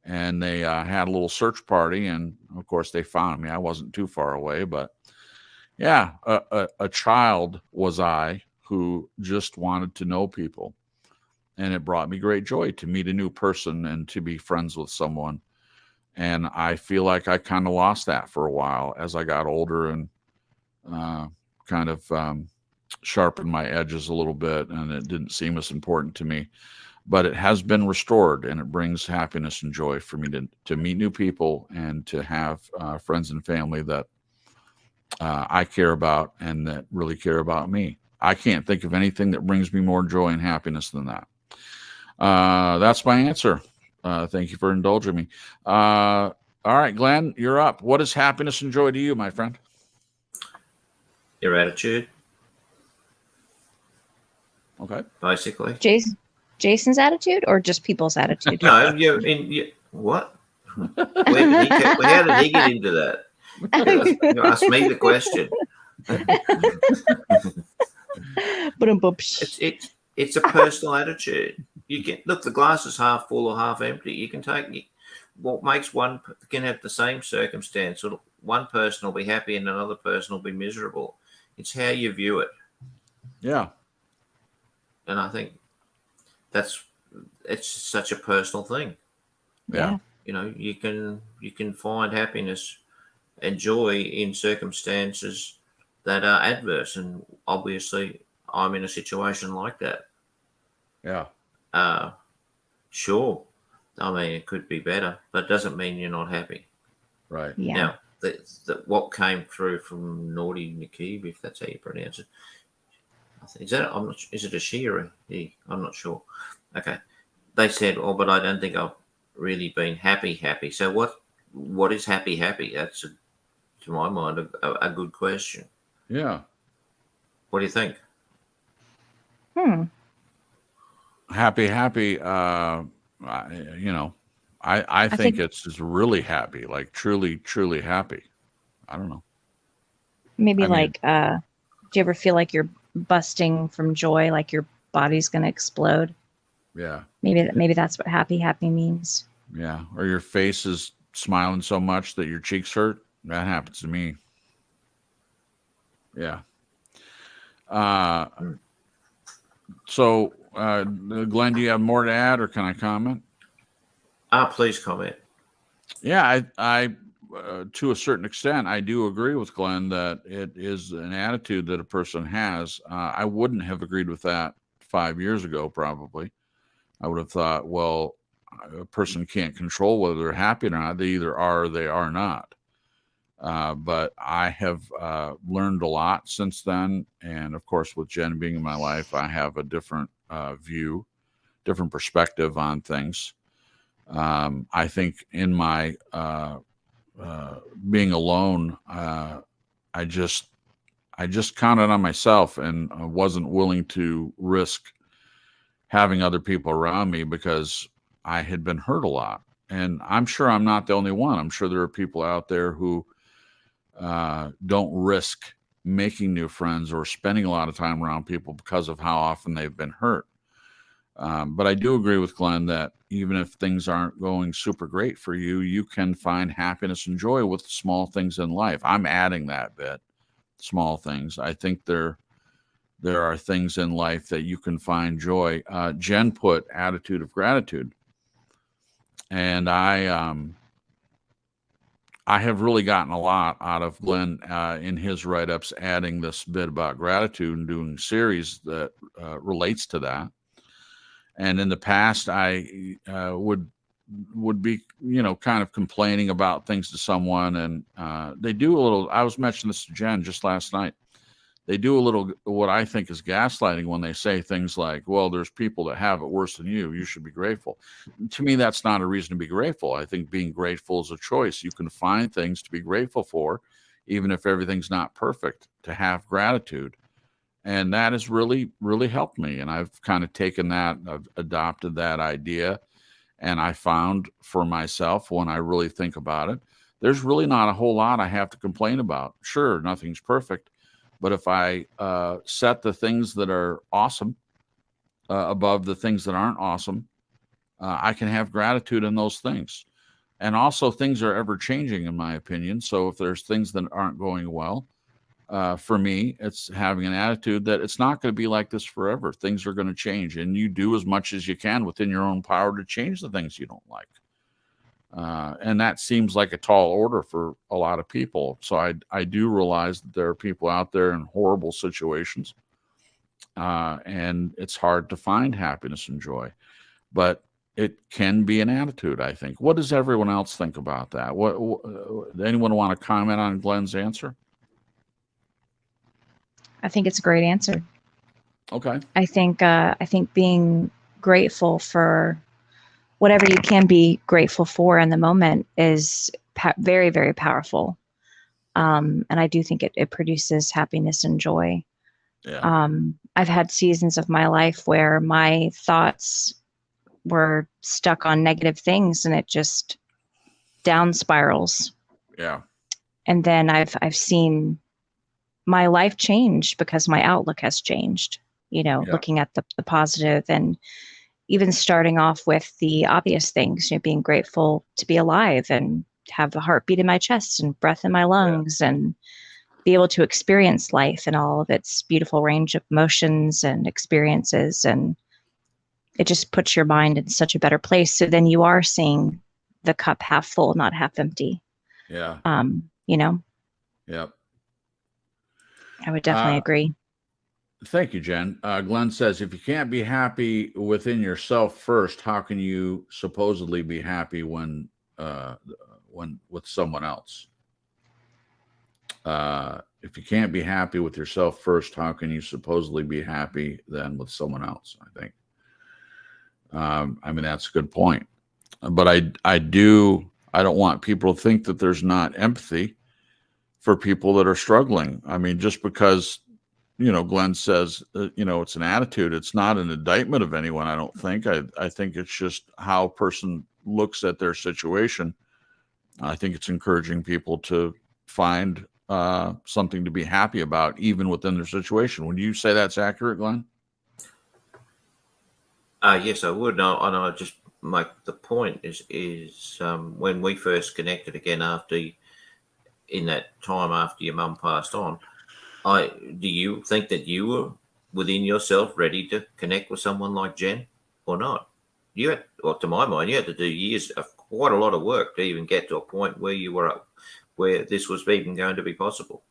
And they had a little search party, and of course they found me. I wasn't too far away, but yeah, a child was I who just wanted to know people, and it brought me great joy to meet a new person and to be friends with someone. And I feel like I kind of lost that for a while as I got older and kind of sharpened my edges a little bit, and it didn't seem as important to me. But it has been restored, and it brings happiness and joy for me to meet new people and to have friends and family that I care about and that really care about me. I can't think of anything that brings me more joy and happiness than that. That's my answer. Thank you for indulging me. All right, Glenn, you're up. What is happiness and joy to you, my friend? Your attitude. Okay. Basically. Jason's attitude or just people's attitude? No, what? How did he get into that? You asked me the question. It's a personal attitude. You can look, the glass is half full or half empty. You can take what makes one can have the same circumstance. Or one person will be happy and another person will be miserable. It's how you view it. Yeah. And I think it's such a personal thing. Yeah. You know, you can find happiness and joy in circumstances that are adverse, and obviously I'm in a situation like that. Yeah. Sure, I mean it could be better, but it doesn't mean you're not happy. Right. Yeah. Now, what came through from Naughty Nikki, if that's how you pronounce it, is it a she or a he? I'm not sure. Okay, they said, "Oh, but I don't think I've really been happy." So what is happy? That's to my mind a good question. Yeah. What do you think? Happy. I think it's just really happy, like truly happy. I don't know. Maybe I mean- do you ever feel like you're busting from joy, like your body's going to explode? Yeah. Maybe that's what happy means. Yeah. Or your face is smiling so much that your cheeks hurt. That happens to me. Yeah. So, Glenn, do you have more to add, or can I comment? Please comment. Yeah, I to a certain extent, I do agree with Glenn that it is an attitude that a person has. I wouldn't have agreed with that 5 years ago, probably. I would have thought, well, a person can't control whether they're happy or not. They either are or they are not. But I have learned a lot since then. And of course, with Jen being in my life, I have a different view, different perspective on things. I think in my being alone, I just counted on myself and wasn't willing to risk having other people around me because I had been hurt a lot. And I'm sure I'm not the only one. I'm sure there are people out there who don't risk making new friends or spending a lot of time around people because of how often they've been hurt. But I do agree with Glenn that even if things aren't going super great for you, you can find happiness and joy with small things in life. I'm adding that bit, small things. I think there are things in life that you can find joy. Jen put attitude of gratitude. And I have really gotten a lot out of Glenn in his write-ups, adding this bit about gratitude and doing a series that relates to that. And in the past, I would be, kind of complaining about things to someone, and they do a little. I was mentioning this to Jen just last night. They do a little what I think is gaslighting when they say things like, "Well, there's people that have it worse than you. You should be grateful." To me, that's not a reason to be grateful. I think being grateful is a choice. You can find things to be grateful for, even if everything's not perfect. To have gratitude. And that has really, really helped me. And I've kind of taken that, I've adopted that idea. And I found for myself, when I really think about it, there's really not a whole lot I have to complain about. Sure, nothing's perfect. But if I set the things that are awesome above the things that aren't awesome, I can have gratitude in those things. And also, things are ever changing, in my opinion. So if there's things that aren't going well, for me, it's having an attitude that it's not going to be like this forever. Things are going to change, and you do as much as you can within your own power to change the things you don't like. And that seems like a tall order for a lot of people. So I do realize that there are people out there in horrible situations, and it's hard to find happiness and joy. But it can be an attitude, I think. What does everyone else think about that? What anyone want to comment on Glenn's answer? I think it's a great answer. Okay. I think being grateful for whatever you can be grateful for in the moment is very, very powerful. And I do think it produces happiness and joy. Yeah. I've had seasons of my life where my thoughts were stuck on negative things and it just down spirals. Yeah. And then I've seen my life change because my outlook has changed, Yeah. looking at the positive. And even starting off with the obvious things, being grateful to be alive and have a heartbeat in my chest and breath in my lungs and be able to experience life and all of its beautiful range of emotions and experiences. And it just puts your mind in such a better place. So then you are seeing the cup half full, not half empty. Yeah. Yep. I would definitely agree. Thank you, Jen. Glenn says, if you can't be happy within yourself first, how can you supposedly be happy when with someone else? If you can't be happy with yourself first, how can you supposedly be happy then with someone else? I think. I mean, that's a good point. But I don't want people to think that there's not empathy for people that are struggling. I mean, just because, Glenn says, it's an attitude, it's not an indictment of anyone, I don't think. I think it's just how a person looks at their situation. I think it's encouraging people to find something to be happy about, even within their situation. Would you say that's accurate, Glenn? Yes, I would. No, and I just make the point is when we first connected again in that time after your mum passed on, do you think that you were within yourself ready to connect with someone like Jen or not? You had, well, to my mind, you had to do years of quite a lot of work to even get to a point where you were where this was even going to be possible.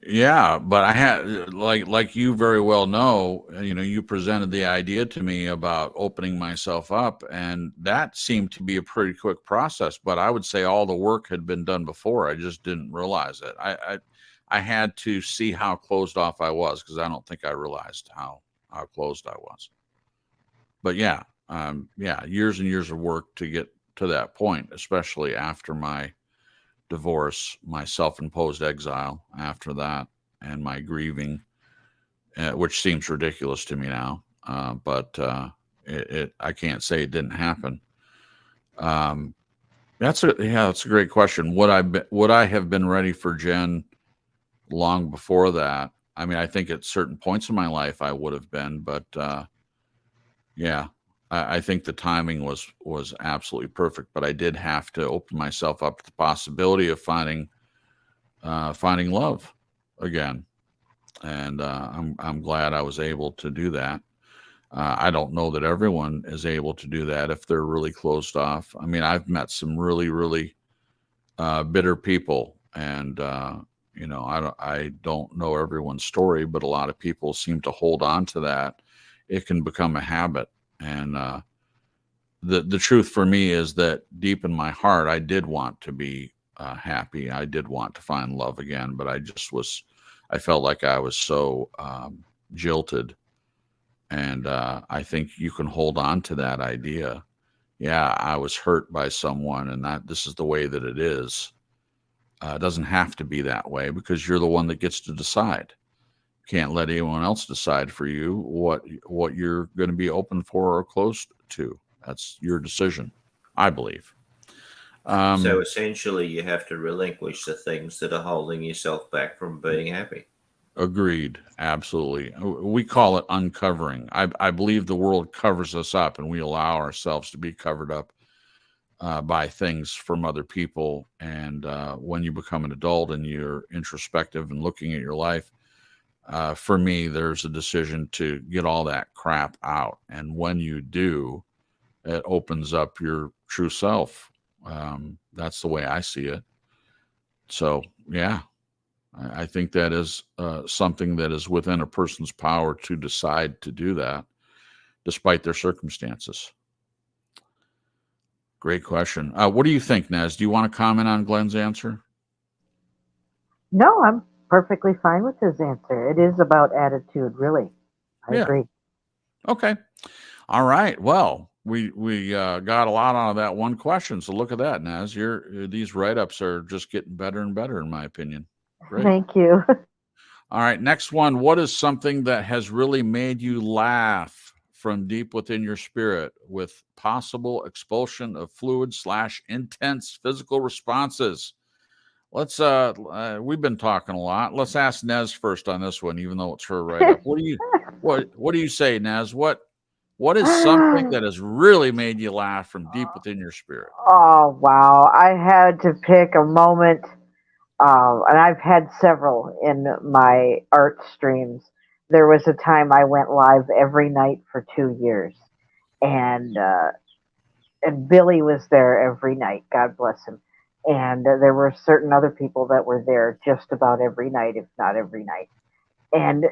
Yeah, but I had, like you very well know, you presented the idea to me about opening myself up, and that seemed to be a pretty quick process. But I would say all the work had been done before. I just didn't realize it. I had to see how closed off I was, because I don't think I realized how closed I was. But yeah, years and years of work to get to that point, especially after my divorce, my self-imposed exile after that, and my grieving, which seems ridiculous to me now. But I can't say it didn't happen. That's a great question. Would I have been ready for Jen long before that? I mean, I think at certain points in my life I would have been, but I think the timing was absolutely perfect. But I did have to open myself up to the possibility of finding love again, and I'm glad I was able to do that. I don't know that everyone is able to do that if they're really closed off. I mean, I've met some really, really bitter people, and I don't know everyone's story, but a lot of people seem to hold on to that. It can become a habit, and the truth for me is that deep in my heart, I did want to be happy. I did want to find love again, but I felt like I was so jilted. And I think you can hold on to that idea. Yeah, I was hurt by someone, and this is the way that it is. It doesn't have to be that way, because you're the one that gets to decide. Can't let anyone else decide for you what you're going to be open for or closed to. That's your decision, I believe. So essentially, you have to relinquish the things that are holding yourself back from being happy. Agreed. Absolutely. We call it uncovering. I believe the world covers us up, and we allow ourselves to be covered up by things from other people. And when you become an adult and you're introspective and looking at your life, for me, there's a decision to get all that crap out. And when you do, it opens up your true self. That's the way I see it. So, yeah. I think that is something that is within a person's power to decide to do that, despite their circumstances. Great question. What do you think, Nez? Do you want to comment on Glenn's answer? No, I'm perfectly fine with his answer. It is about attitude, really. I agree. Okay. All right. Well, we got a lot out of that one question. So look at that, Nez. These write-ups are just getting better and better, in my opinion. Great. Thank you. All right, next one. What is something that has really made you laugh from deep within your spirit, with possible expulsion of fluid / intense physical responses? Let's we've been talking a lot. Let's ask Nez first on this one, even though it's her write-up. What do you say, Nez? What What is something that has really made you laugh from deep within your spirit? Oh, wow. I had to pick a moment, and I've had several in my art streams. There was a time I went live every night for 2 years, and Billy was there every night. God bless him. And there were certain other people that were there just about every night, if not every night. And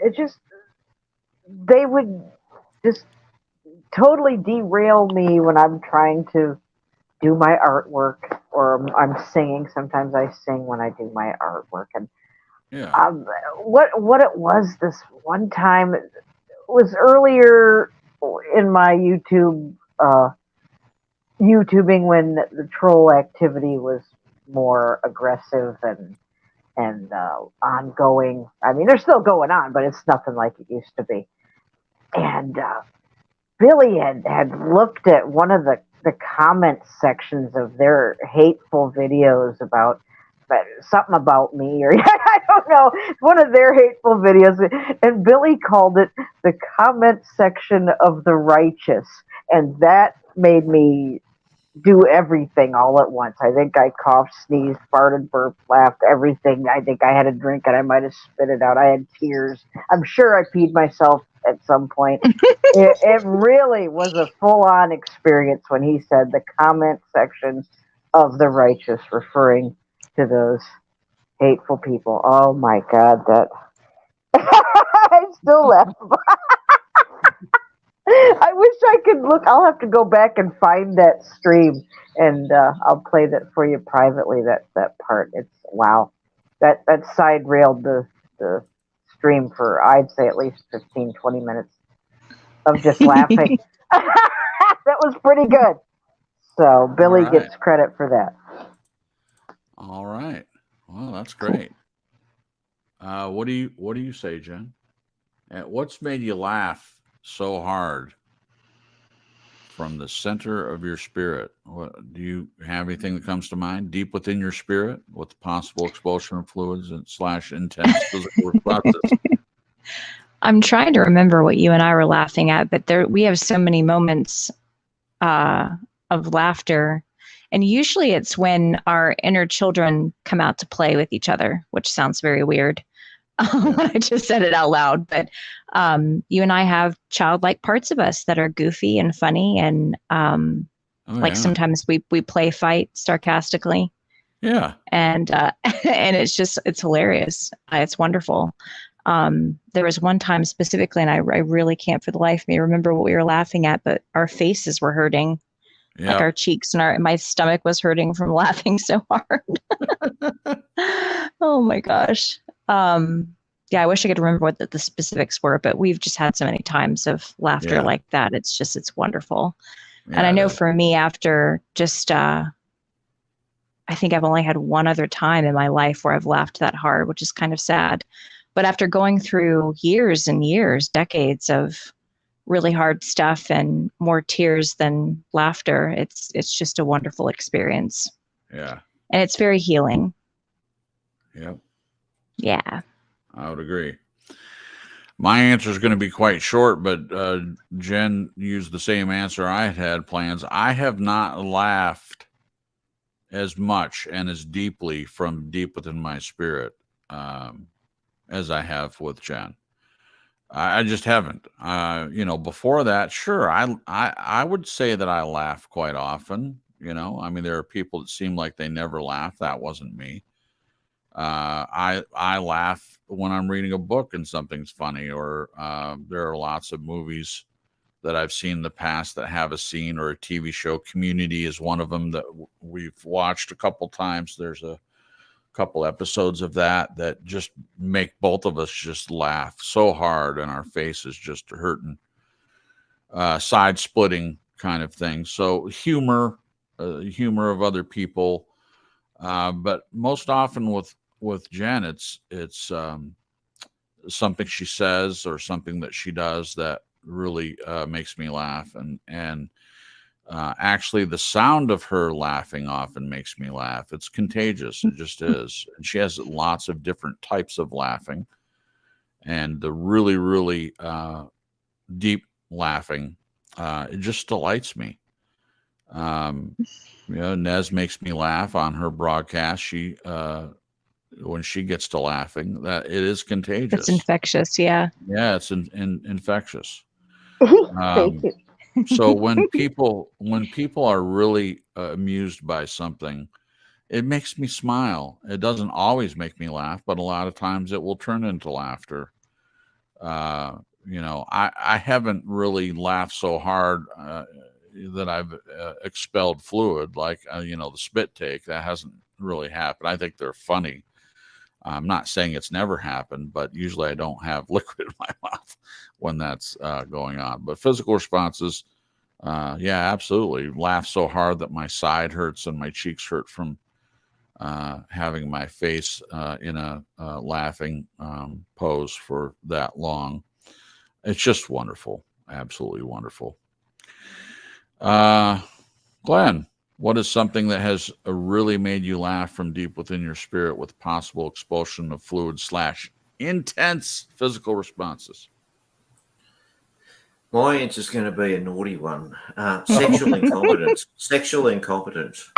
they would just totally derail me when I'm trying to do my artwork, or I'm singing. Sometimes I sing when I do my artwork. And Yeah. what it was this one time, it was earlier in my YouTubing when the troll activity was more aggressive and ongoing. I mean, they're still going on, but it's nothing like it used to be. And Billy had looked at one of the comment sections of their hateful videos about something about me, or I don't know, one of their hateful videos, and Billy called it the comment section of the righteous, and that made me do everything all at once. I think I coughed, sneezed, farted, burped, laughed, everything. I think I had a drink and I might have spit it out. I had tears. I'm sure I peed myself at some point. It really was a full-on experience when he said the comment section of the righteous, referring to those hateful people. Oh my God, that I still laugh. I wish I could look. I'll have to go back and find that stream, and I'll play that for you privately. That part. It's wow. That side railed the stream for, I'd say, at least 15, 20 minutes of just laughing. That was pretty good. So Billy gets credit for that. All right. Well, that's great. What do you say, Jen? What's made you laugh so hard from the center of your spirit? What, do you have anything that comes to mind deep within your spirit with possible expulsion of fluids and / intense physical responses? I'm trying to remember what you and I were laughing at, but we have so many moments of laughter. And usually it's when our inner children come out to play with each other, which sounds very weird when I just said it out loud. But you and I have childlike parts of us that are goofy and funny. And sometimes we play fight sarcastically. Yeah. And and it's hilarious. It's wonderful. There was one time specifically, and I really can't for the life of me remember what we were laughing at, but our faces were hurting. Yeah. Like our cheeks and my stomach was hurting from laughing so hard. Oh my gosh. Yeah, I wish I could remember what the specifics were, but we've just had so many times of laughter like that. It's wonderful. Yeah, and I know for me, after just, I think I've only had one other time in my life where I've laughed that hard, which is kind of sad. But after going through years and years, decades of really hard stuff and more tears than laughter, it's just a wonderful experience. Yeah. And it's very healing. Yep. Yeah. I would agree. My answer is going to be quite short, but Jen used the same answer I had plans. I have not laughed as much and as deeply from deep within my spirit as I have with Jen. I just haven't. Before that, sure, I would say that I laugh quite often. I mean, there are people that seem like they never laugh. That wasn't me. I laugh when I'm reading a book and something's funny, or there are lots of movies that I've seen in the past that have a scene, or a TV show. Community is one of them that we've watched a couple times. There's a couple episodes of that just make both of us just laugh so hard and our faces just hurting, side splitting kind of thing. So humor of other people, but most often with Jen, it's something she says or something that she does that really makes me laugh, and actually the sound of her laughing often makes me laugh. It's contagious. It just is. And she has lots of different types of laughing, and the really, really deep laughing it just delights me. Nez makes me laugh on her broadcast. She when she gets to laughing, that it is contagious. It's infectious. Yeah. Yeah, it's infectious. Thank you. So when people are really amused by something, it makes me smile. It doesn't always make me laugh, but a lot of times it will turn into laughter. I haven't really laughed so hard that I've expelled fluid, like the spit take. That hasn't really happened. I think they're funny. I'm not saying it's never happened, but usually I don't have liquid in my mouth when that's going on. But physical responses, yeah, absolutely. Laugh so hard that my side hurts and my cheeks hurt from having my face in a laughing pose for that long. It's just wonderful. Absolutely wonderful. Glenn, what is something that has really made you laugh from deep within your spirit with possible expulsion of fluid / intense physical responses? My answer is going to be a naughty one. Sexual incompetence. Sexual incompetence.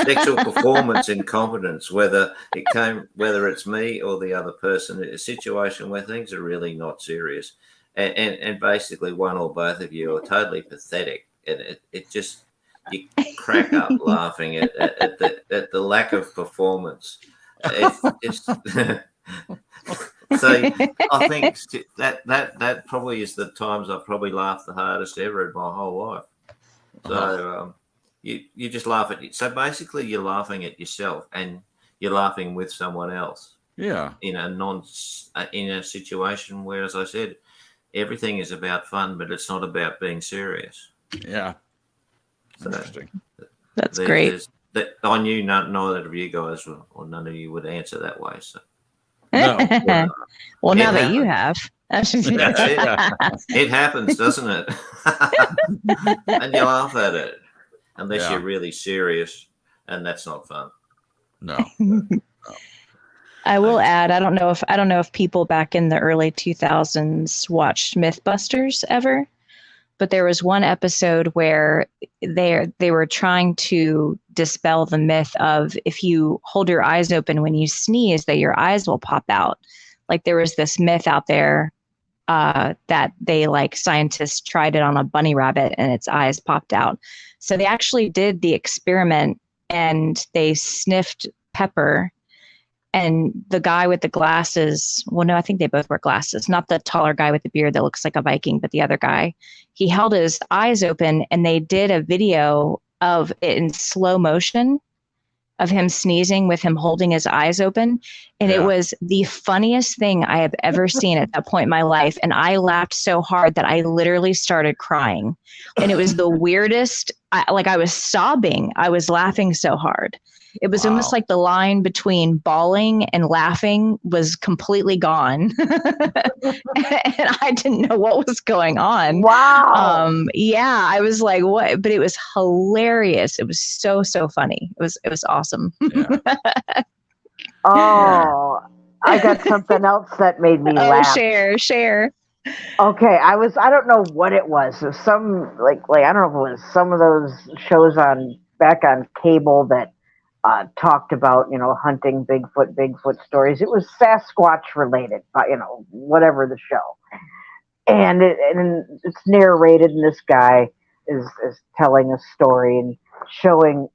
Sexual performance incompetence, whether it's me or the other person, a situation where things are really not serious. And basically one or both of you are totally pathetic. And it just, you crack up laughing at the lack of performance. So I think that probably is the times I've probably laughed the hardest ever in my whole life. So you just laugh at it. So basically you're laughing at yourself and you're laughing with someone else. Yeah. In a situation where, as I said, everything is about fun, but it's not about being serious. Yeah. So interesting. That's great. I knew neither of you guys or none of you would answer that way. So. No. Well, now that you have. That's it. It happens, doesn't it? And you laugh at it. Unless you're really serious, and that's not fun. No. I will add, I don't know if people back in the early 2000s watched Mythbusters ever, but there was one episode where they were trying to dispel the myth of if you hold your eyes open when you sneeze, that your eyes will pop out. Like there was this myth out there that scientists tried it on a bunny rabbit and its eyes popped out. So they actually did the experiment and they sniffed pepper, and the guy with the glasses, well, no, I think they both wear glasses, not the taller guy with the beard that looks like a Viking, but the other guy, he held his eyes open and they did a video of it in slow motion of him sneezing with him holding his eyes open. And it was the funniest thing I have ever seen at that point in my life. And I laughed so hard that I literally started crying. And it was the weirdest, I was sobbing. I was laughing so hard. It was almost like the line between bawling and laughing was completely gone. And I didn't know what was going on. Wow. Yeah, I was like, what? But it was hilarious. It was so funny. It was awesome. Yeah. Oh, I got something else that made me laugh. Share. Okay, I don't know what it was. It was some like I don't know if it was some of those shows back on cable that talked about, hunting Bigfoot stories. It was Sasquatch related, but whatever the show. And it's narrated, and this guy is telling a story and showing,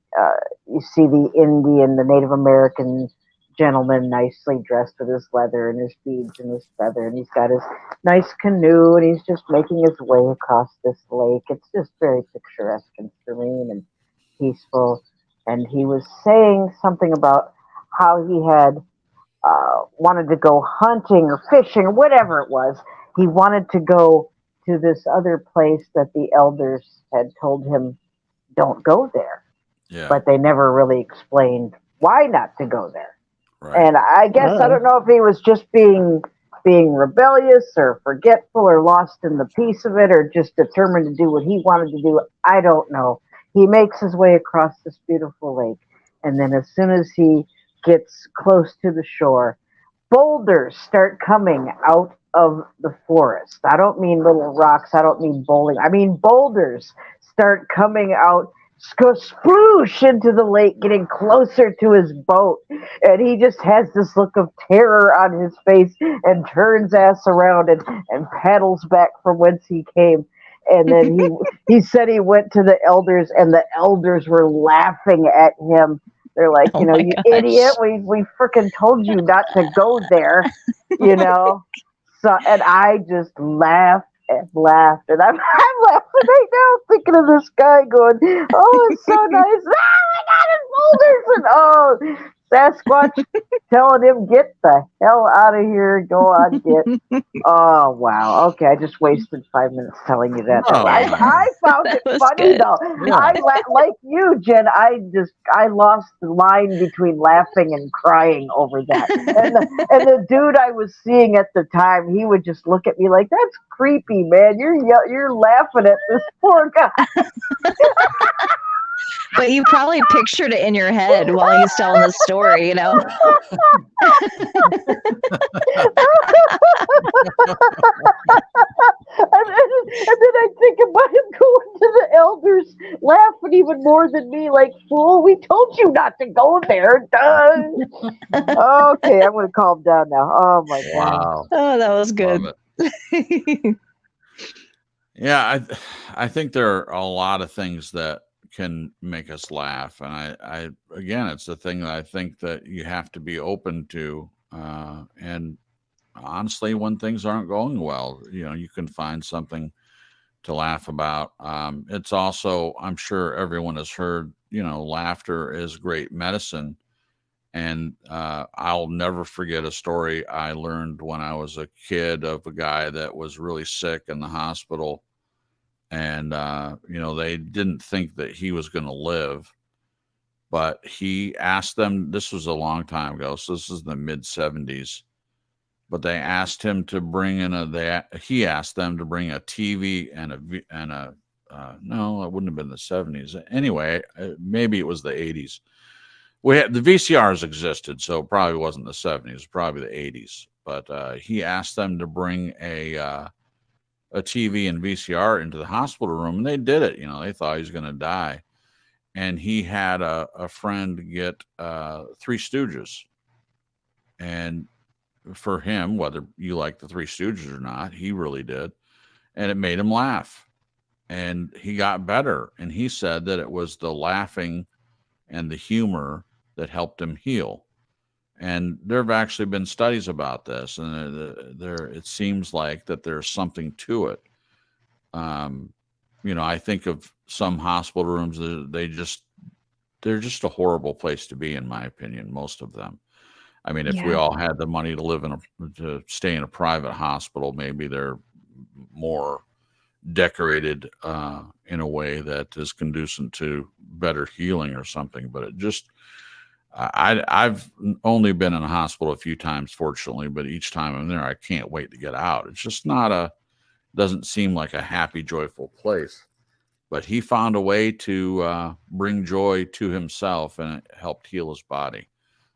you see the Native American gentleman nicely dressed with his leather and his beads and his feather, and he's got his nice canoe, and he's just making his way across this lake. It's just very picturesque and serene and peaceful. And he was saying something about how he had wanted to go hunting or fishing or whatever it was. He wanted to go to this other place that the elders had told him, don't go there. Yeah. But they never really explained why not to go there. Right. And I guess I don't know if he was just being rebellious or forgetful or lost in the peace of it or just determined to do what he wanted to do. I don't know. He makes his way across this beautiful lake, and then as soon as he gets close to the shore, boulders start coming out of the forest. I don't mean little rocks. I don't mean bouldering. I mean boulders start coming out, go sploosh into the lake, getting closer to his boat. And he just has this look of terror on his face and turns ass around and paddles back from whence he came. And then he said he went to the elders, and the elders were laughing at him. They're like, Oh you know, my you gosh. idiot, we freaking told you not to go there, you know. So, and I just laughed and laughed, and I'm laughing right now, thinking of this guy going, "Oh, it's so nice! Oh my God, it's boulders!" And Sasquatch telling him, "Get the hell out of here! Go on, get." Oh wow! Okay, I just wasted 5 minutes telling you that. Oh, I found That it was funny good. though. Yeah. Like you, Jen. I lost the line between laughing and crying over that. And the dude I was seeing at the time, he would just look at me like, "That's creepy, man. You're laughing at this poor guy." But you probably pictured it in your head while he's telling the story, you know? And then I think about him going to the elders, laughing even more than me, like, "Fool, we told you not to go there." Duh. Okay, I'm going to calm down now. Oh my God. Wow. Oh, that was good. Love it. Yeah, I think there are a lot of things that can make us laugh, and I again, it's the thing that I think that you have to be open to. And honestly, when things aren't going well, you know, you can find something to laugh about. It's also, I'm sure everyone has heard, you know, laughter is great medicine. And I'll never forget a story I learned when I was a kid of a guy that was really sick in the hospital. And, you know, they didn't think that he was going to live. But he asked them, this was a long time ago, so this is the mid-70s. But they asked him to bring in he asked them to bring a TV no, it wouldn't have been the 70s. Anyway, maybe it was the 80s. The VCRs existed, so it probably wasn't the 70s, it was probably the 80s. But he asked them to bring a TV and VCR into the hospital room, and they did it. You know, they thought he was going to die. And he had a friend get Three Stooges. And for him, whether you like the Three Stooges or not, he really did. And it made him laugh. And he got better. And he said that it was the laughing and the humor that helped him heal. And there have actually been studies about this. And it seems like that there's something to it. You know, I think of some hospital rooms, they're just a horrible place to be, in my opinion, most of them. I mean, if we all had the money to stay in a private hospital, maybe they're more decorated in a way that is conducive to better healing or something. But it just, I've only been in a hospital a few times, fortunately, but each time I'm there, I can't wait to get out. It's just doesn't seem like a happy, joyful place. But he found a way to bring joy to himself, and it helped heal his body.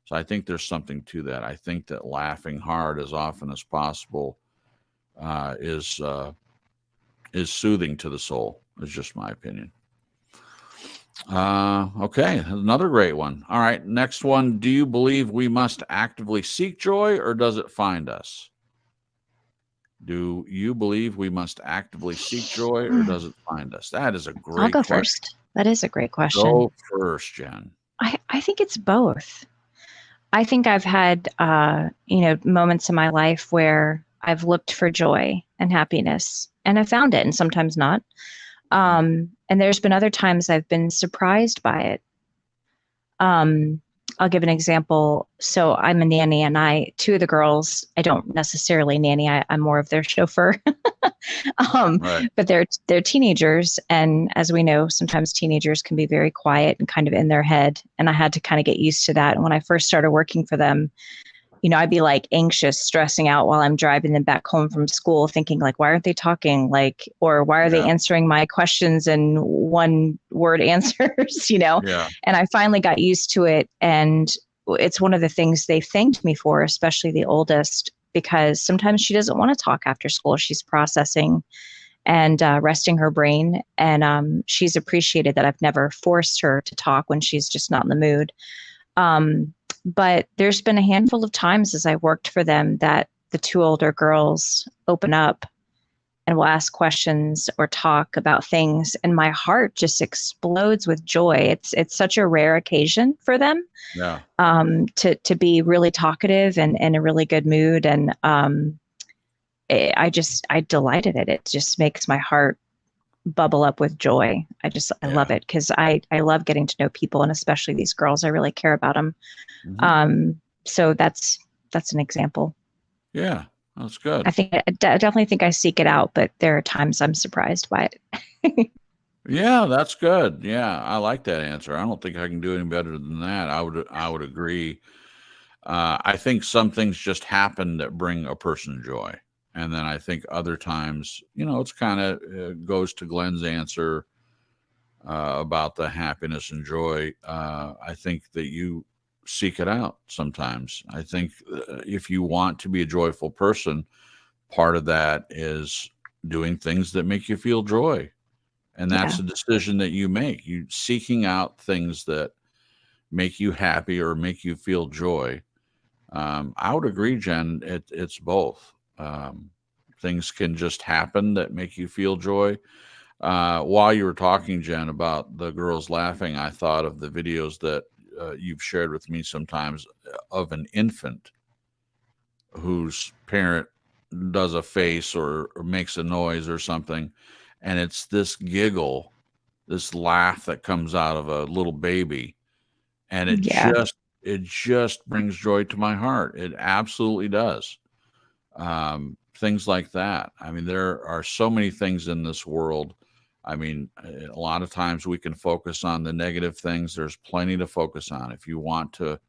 So I think there's something to that. I think that laughing hard as often as possible is soothing to the soul. It's just my opinion. Okay, another great one. All right, next one. Do you believe we must actively seek joy, or does it find us? Do you believe we must actively seek joy, or does it find us? That is a great question. I'll go first. That is a great question. Go first, Jen. I think it's both. I think I've had, moments in my life where I've looked for joy and happiness, and I found it, and sometimes not. And there's been other times I've been surprised by it. I'll give an example. So I'm a nanny, and two of the girls, I don't necessarily nanny. I'm more of their chauffeur. Right. But they're teenagers. And as we know, sometimes teenagers can be very quiet and kind of in their head. And I had to kind of get used to that. And when I first started working for them, you know, I'd be like anxious, stressing out while I'm driving them back home from school, thinking like, why aren't they talking? Like, or why are they answering my questions in one word answers, you know? Yeah. And I finally got used to it. And it's one of the things they thanked me for, especially the oldest. because sometimes she doesn't want to talk after school. She's processing and resting her brain. And she's appreciated that I've never forced her to talk when she's just not in the mood. But there's been a handful of times as I worked for them that the two older girls open up and will ask questions or talk about things, and my heart just explodes with joy. It's such a rare occasion for them, to be really talkative and in a really good mood, and I delight in it. It just makes my heart bubble up with joy. I love it, because I love getting to know people, and especially these girls. I really care about them. So that's an example. Yeah, that's good. I definitely think I seek it out, but there are times I'm surprised by it. Yeah, that's good. Yeah, I like that answer. I don't think I can do any better than that. I would agree. I think some things just happen that bring a person joy. And then I think other times, it's kind of goes to Glenn's answer about the happiness and joy. I think that you seek it out sometimes. I think if you want to be a joyful person, part of that is doing things that make you feel joy. And that's a decision that you make. You seeking out things that make you happy or make you feel joy. I would agree, Jen. It's both. Things can just happen that make you feel joy. While you were talking, Jen, about the girls laughing, I thought of the videos that you've shared with me sometimes of an infant whose parent does a face or makes a noise or something, and it's this giggle, this laugh that comes out of a little baby, and it just brings joy to my heart. It absolutely does. Things like that. I mean, there are so many things in this world. I mean, a lot of times we can focus on the negative things. There's plenty to focus on if you want to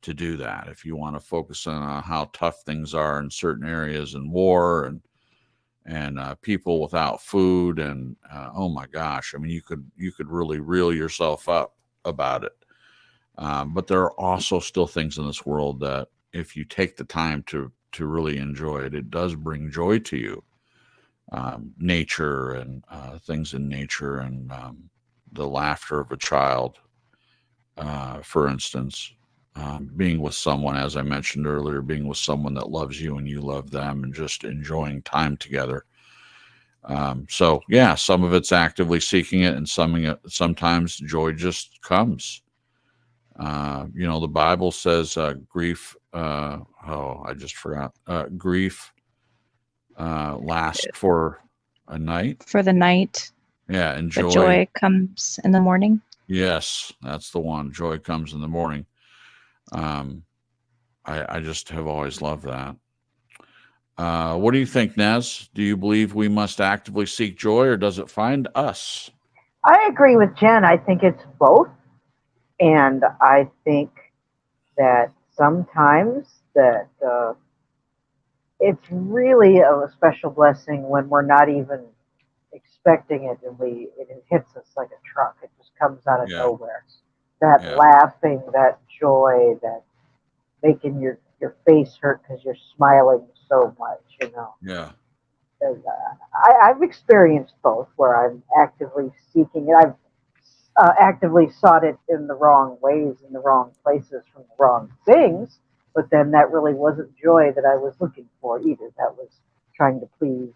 do that. If you want to focus on how tough things are in certain areas, and war and people without food, and oh my gosh, I mean, you could really reel yourself up about it. But there are also still things in this world that if you take the time to really enjoy it, it does bring joy to you. Nature and things in nature, and the laughter of a child, for instance, being with someone, as I mentioned earlier, being with someone that loves you and you love them, and just enjoying time together. So yeah, some of it's actively seeking it, and sometimes joy just comes. The Bible says grief. I just forgot. Grief lasts for a night. For the night. Yeah, and joy comes in the morning. Yes, that's the one. Joy comes in the morning. I just have always loved that. What do you think, Nez? Do you believe we must actively seek joy, or does it find us? I agree with Jen. I think it's both. And I think that sometimes that it's really a special blessing when we're not even expecting it, and it hits us like a truck. It just comes out of nowhere. That laughing, that joy, that making your face hurt because you're smiling so much, Yeah. And, I've experienced both, where I'm actively seeking it. I've actively sought it in the wrong ways, in the wrong places, from the wrong things, but then that really wasn't joy that I was looking for either. That was trying to please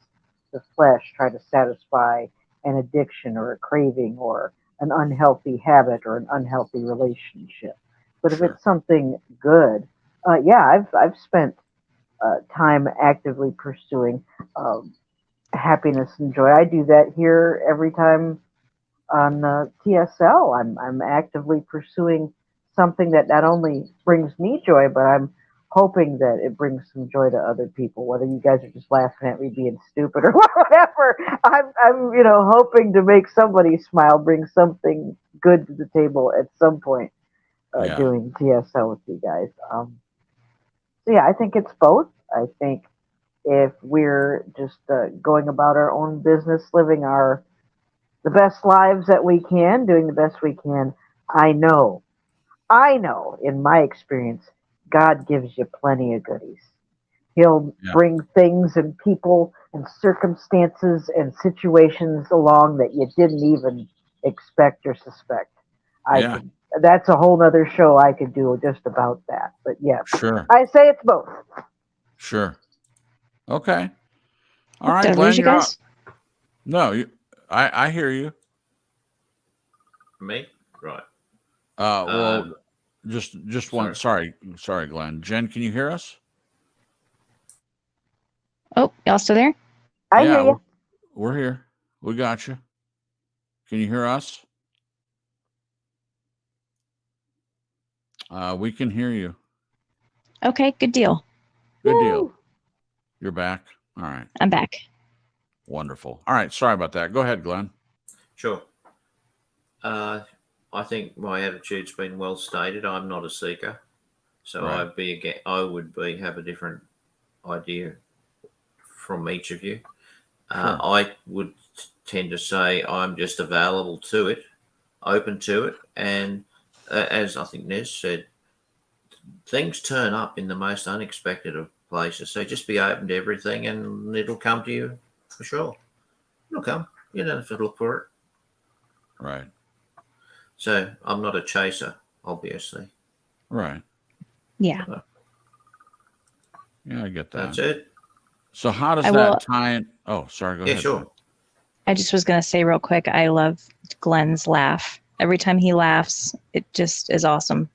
the flesh, trying to satisfy an addiction or a craving or an unhealthy habit or an unhealthy relationship. But if it's something good, I've spent time actively pursuing happiness and joy. I do that here every time on TSL. I'm actively pursuing something that not only brings me joy, but I'm hoping that it brings some joy to other people. Whether you guys are just laughing at me being stupid or whatever, I'm hoping to make somebody smile, bring something good to the table at some point doing TSL with you guys. I think it's both. I think if we're just going about our own business, living the best lives that we can, doing the best we can, I know, in my experience, God gives you plenty of goodies. He'll Yeah. bring things and people and circumstances and situations along that you didn't even expect or suspect. Yeah. That's a whole nother show I could do just about that. But yeah, Sure. I say it's both. Sure. Okay. All right, Did I Glenn, lose you you're guys? up. No, I hear you. Me? Right. Well, just one. Sorry. Sorry, Glenn. Jen, can you hear us? Oh, y'all still there? I Yeah, hear you. we're here. We got you. Can you hear us? We can hear you. Okay, good deal. Good deal. Woo. You're back. All right. I'm back. Wonderful. All right. Sorry about that. Go ahead, Glenn. Sure. I think my attitude's been well stated. I'm not a seeker, so Right. have a different idea from each of you. Sure. I would tend to say I'm just available to it, open to it, and as I think Nez said, things turn up in the most unexpected of places. So just be open to everything, and it'll come to you for sure. It'll come. You don't have to look for it. Right. So I'm not a chaser, obviously. Right. Yeah. Yeah, I get that. That's it. So how does I that will- tie in? Oh, sorry. Go Yeah, ahead. sure. Jen. I just was going to say real quick, I love Glenn's laugh. Every time he laughs, it just is awesome.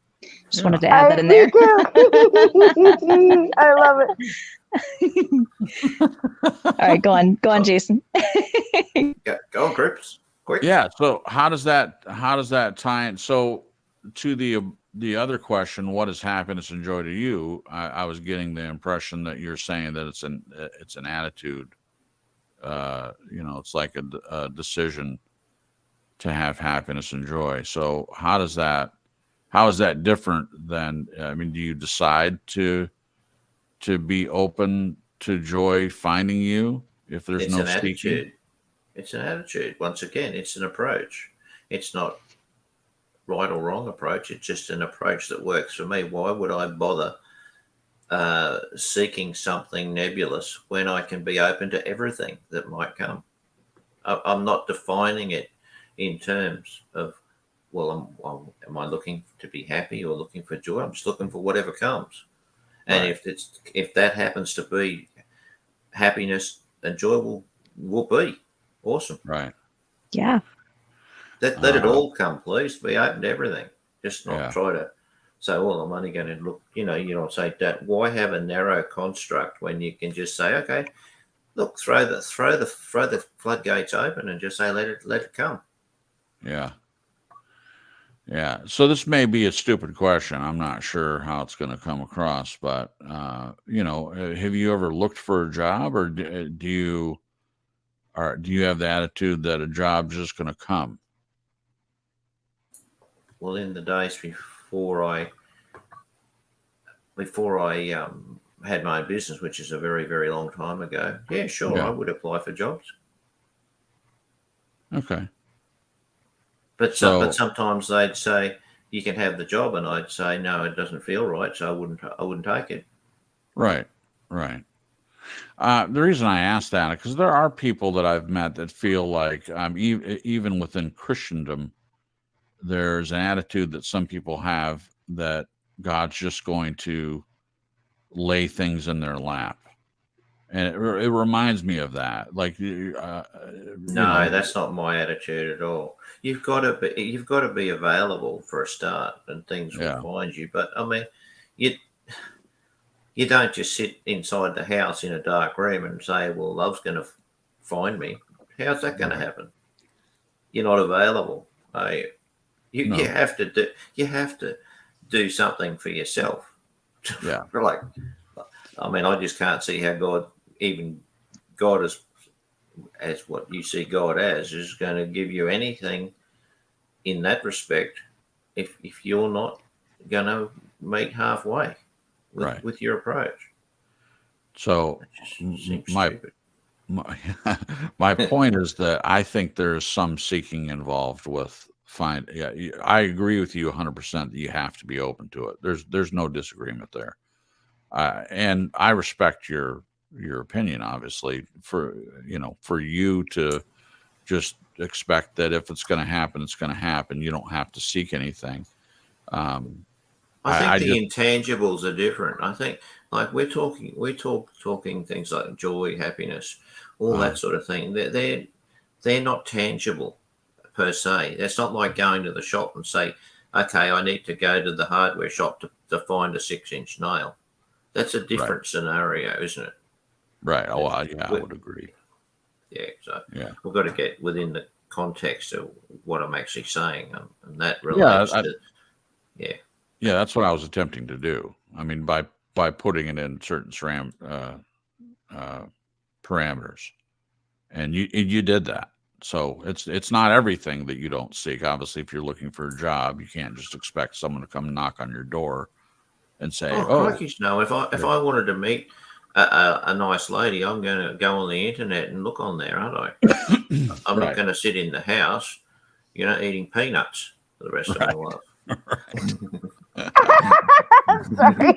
Just wanted to add that in there. Me too. I love it. All right, go on, Jason. Go on, Cripps. Quick. Yeah. So how does that tie in? So to the other question, what is happiness and joy to you? I was getting the impression that you're saying that it's an attitude. It's like a decision to have happiness and joy. So how is that different than? I mean, do you decide to be open to joy finding you if there's It's no an seeking? attitude. It's an attitude. Once again, it's an approach. It's not right or wrong approach. It's just an approach that works for me. Why would I bother seeking something nebulous when I can be open to everything that might come? I'm not defining it in terms of, well, am I looking to be happy or looking for joy? I'm just looking for whatever comes. And Right. if that happens to be happiness and joy, will be awesome. Right. Yeah. Let it all come, please. Be open to everything. Just not try to say, well, I'm only going to look. You don't say that. Why have a narrow construct when you can just say, okay, look, throw the floodgates open and just say, let it come. Yeah. Yeah. So this may be a stupid question. I'm not sure how it's going to come across, but have you ever looked for a job, or do you have the attitude that a job's just going to come? Well, in the days before I had my own business, which is a very, very long time ago, yeah, sure, Yeah. I would apply for jobs. Okay. But sometimes they'd say you can have the job, and I'd say no, it doesn't feel right, so I wouldn't take it. Right. Right. The reason I ask that is because there are people that I've met that feel like even within Christendom, there's an attitude that some people have that God's just going to lay things in their lap. And it reminds me of that. Like, No, that's not my attitude at all. You've got to be available for a start, and things will find you. But I mean, you don't just sit inside the house in a dark room and say, well, love's going to find me. How's that going to happen? You're not available. You have to do something for yourself. Yeah. I just can't see how God as what you see God as is going to give you anything in that respect if you're not going to meet halfway with your approach. So my point is that I think there's some seeking involved with I agree with you 100% that you have to be open to it. There's no disagreement there. And I respect your opinion, obviously, for you to just expect that if it's going to happen, it's going to happen. You don't have to seek anything. I think the intangibles are different. I think, like, we're talking things like joy, happiness, all that sort of thing. They're not tangible per se. It's not like going to the shop and say, okay, I need to go to the hardware shop to find a 6-inch nail. That's a different scenario, isn't it? Right. Oh, yeah, I would agree. Yeah. So we've got to get within the context of what I'm actually saying, and that relates to. Yeah, that's what I was attempting to do. I mean, by putting it in certain parameters, and you did that. So it's not everything that you don't seek. Obviously, if you're looking for a job, you can't just expect someone to come knock on your door and say, crikey, no. If I wanted to meet a nice lady, I'm going to go on the internet and look on there, aren't I? I'm not going to sit in the house, eating peanuts for the rest of my life. Sorry.